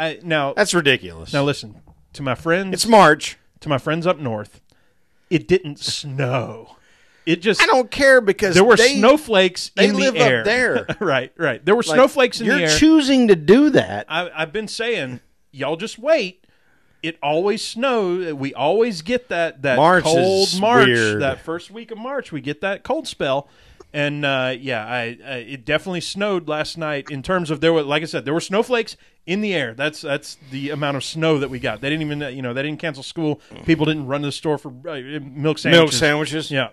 That's ridiculous. Now, listen, to my friends. It's March. To my friends up north, it didn't snow. It just. I don't care because there were snowflakes in the air. They live up there. Right. There were snowflakes in the air. You're choosing to do that. I've been saying, y'all just wait. It always snows. We always get that March cold is March. Weird. That first week of March, we get that cold spell. And it definitely snowed last night. In terms of like I said, there were snowflakes in the air. That's the amount of snow that we got. They didn't even they didn't cancel school. People didn't run to the store for milk sandwiches. Milk sandwiches. Yeah.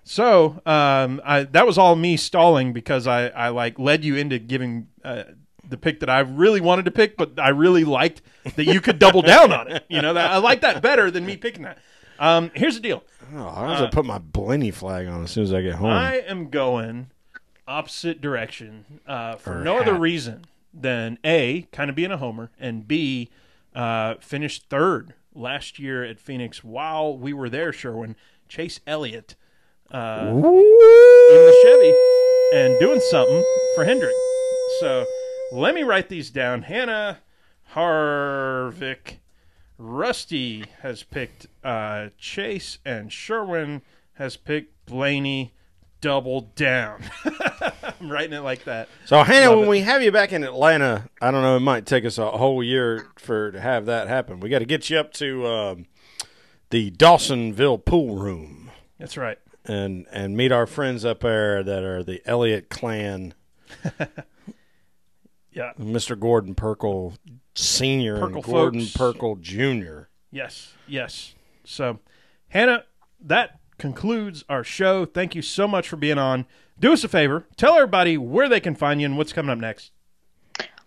So that was all me stalling because I like led you into giving the pick that I really wanted to pick, but I really liked that you could double down on it. You know, I like that better than me picking that. Here's the deal. Oh, I was going to put my Blenny flag on as soon as I get home. I am going opposite direction for no other reason than A, kind of being a homer, and B, finished third last year at Phoenix while we were there, Sherwin. Chase Elliott in the Chevy and doing something for Hendrick. So let me write these down. Hannah Harvick. Rusty has picked Chase, and Sherwin has picked Blaney. Double down. I'm writing it like that. So, Hannah, when we have you back in Atlanta, I don't know, it might take us a whole year to have that happen. We got to get you up to the Dawsonville pool room. That's right. And meet our friends up there that are the Elliott clan. Yeah. Mr. Gordon Perkle Sr. Perkle and Gordon folks. Perkle Jr. Yes. So, Hannah, that concludes our show. Thank you so much for being on. Do us a favor. Tell everybody where they can find you and what's coming up next.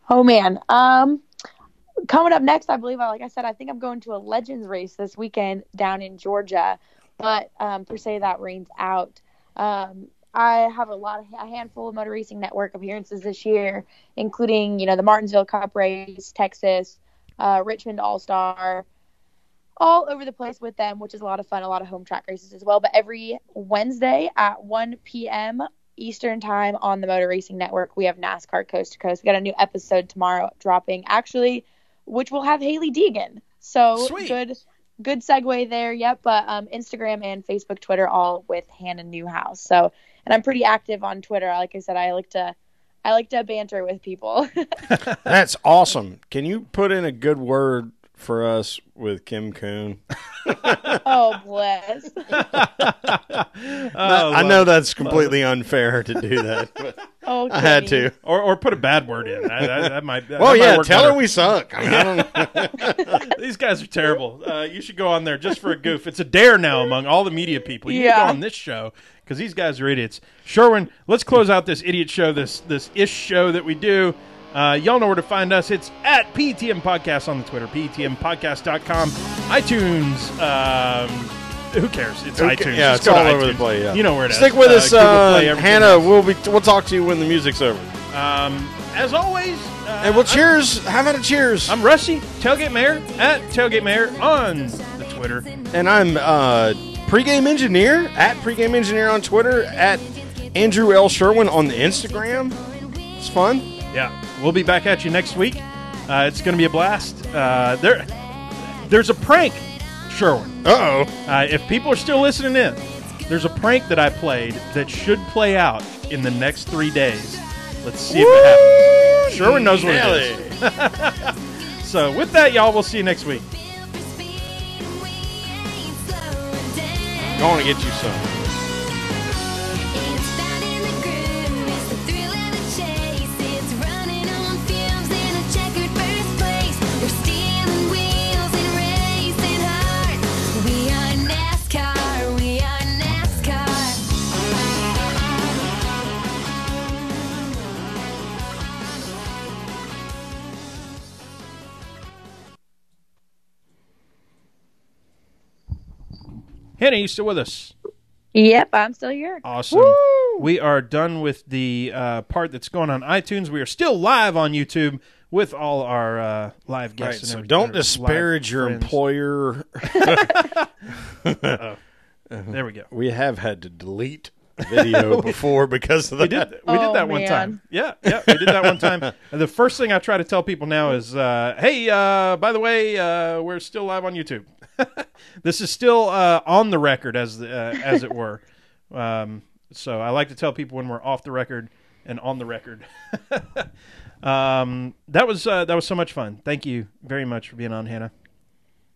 Oh, man. Coming up next, I believe, like I said, I think I'm going to a Legends race this weekend down in Georgia. But per se, that rains out. I have a handful of Motor Racing Network appearances this year, including, the Martinsville Cup race, Texas, Richmond All-Star, all over the place with them, which is a lot of fun, a lot of home track races as well. But every Wednesday at 1 p.m. Eastern Time on the Motor Racing Network, we have NASCAR Coast to Coast. We got a new episode tomorrow dropping, actually, which will have Haley Deegan. So Sweet. Good segue there. Yep. But Instagram and Facebook, Twitter, all with Hannah Newhouse. So, and I'm pretty active on Twitter. Like I said, I like to banter with people. That's awesome. Can you put in a good word for us with Kim Coon? Oh, bless. I know that's completely unfair to do that, but I had to. Or put a bad word in. That might. Well, that yeah, might work tell better. her we suck. I mean, I don't know. These guys are terrible. You should go on there just for a goof. It's a dare now among all the media people. You can go on this show because these guys are idiots. Sherwin, let's close out this idiot show, this ish show that we do. Y'all know where to find us. It's at PTM Podcast on the Twitter, PTMPodcast.com, iTunes. Who cares? It's iTunes. Yeah, Just it's go to all over iTunes. the place. Yeah. You know where it is. Stick with us, Google Play, everything Hannah. else. We'll talk to you when the music's over. As always, And well, cheers. How about a cheers? I'm Rusty, Tailgate Mayor, at Tailgate Mayor on the Twitter. And I'm Pregame Engineer, at Pregame Engineer on Twitter, at Andrew L. Sherwin on the Instagram. It's fun. Yeah, we'll be back at you next week. It's going to be a blast. There's a prank, Sherwin. Uh-oh. If people are still listening in, there's a prank that I played that should play out in the next 3 days. Let's see if it happens. Sherwin knows what it is. So with that, y'all, we'll see you next week. Going to get you some. Hannah, you still with us? Yep, I'm still here. Awesome. Woo! We are done with the part that's going on iTunes. We are still live on YouTube with all our live guests. Right, and so everything. don't disparage your friends. employer. There we go. We have had to delete video before because of that. We did that one man. time. Yeah, we did that one time. And the first thing I try to tell people now is, hey, by the way, we're still live on YouTube. This is still on the record, as it were. So I like to tell people when we're off the record and on the record. That was so much fun. Thank you very much for being on, Hannah.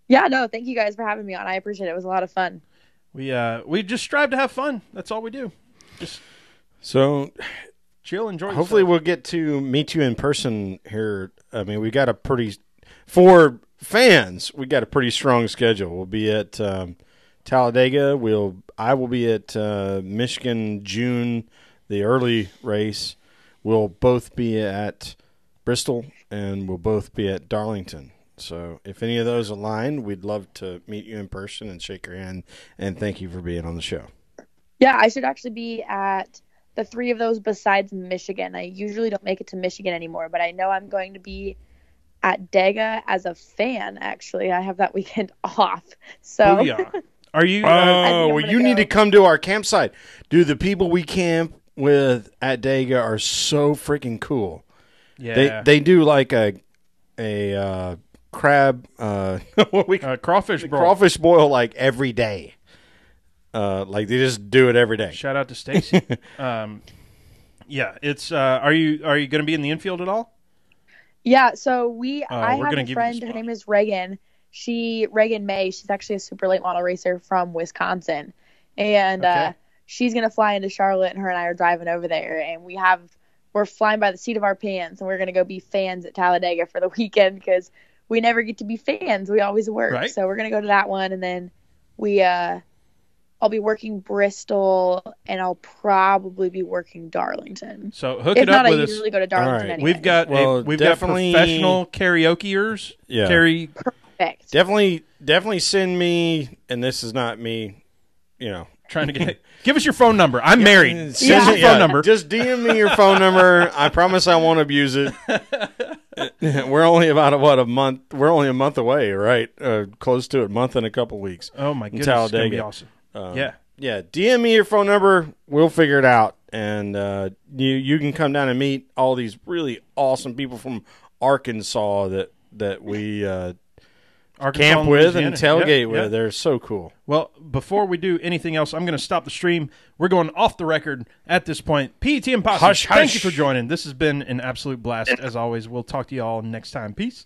Yeah, no, thank you guys for having me on. I appreciate it. It was a lot of fun. We just strive to have fun. That's all we do. Just So chill, enjoy. hopefully yourself. we'll get to meet you in person here. I mean, we got a pretty, for fans, we got a pretty strong schedule. We'll be at Talladega. I will be at Michigan June, the early race. We'll both be at Bristol, and we'll both be at Darlington. So if any of those align, we'd love to meet you in person and shake your hand, and thank you for being on the show. Yeah, I should actually be at the 3 of those besides Michigan. I usually don't make it to Michigan anymore, but I know I'm going to be at Dega as a fan, actually. I have that weekend off. So Booyah. Are you well, you need to come to our campsite. Dude, the people we camp with at Dega are so freaking cool. Yeah. They do like a crab crawfish boil. Crawfish boil like every day. Like they just do it every day. Shout out to Stacy. Yeah, it's are you going to be in the infield at all? Yeah, so I we're have gonna a give you friend, the her spot. name is Reagan. Reagan May, she's actually a super late model racer from Wisconsin. And Okay. she's going to fly into Charlotte, and her and I are driving over there, and we're flying by the seat of our pants, and we're going to go be fans at Talladega for the weekend because we never get to be fans. We always work. Right. So we're going to go to that one, and then I'll be working Bristol, and I'll probably be working Darlington. So hook If it not, up I with us. usually go to Darlington All right. anyway. We've got Well, definitely- professional karaokeers. Yeah. Perfect. Definitely send me, and this is not me, Trying to get give us your phone number. I'm married. Send us your Yeah, phone number. Just DM me your phone number. I promise I won't abuse it. We're only about a month. We're only a month away, right? Close to a month and a couple weeks. Oh my in goodness, it's gonna be Talladega. awesome. Yeah. DM me your phone number. We'll figure it out, and you can come down and meet all these really awesome people from Arkansas that we Arkansas camp and with Louisiana. and tailgate Yep, with. yep. They're so cool. Well, before we do anything else, I'm going to stop the stream. We're going off the record at this point. PET and Posse, Hush, thank hush. you for joining. This has been an absolute blast, as always. We'll talk to you all next time. Peace.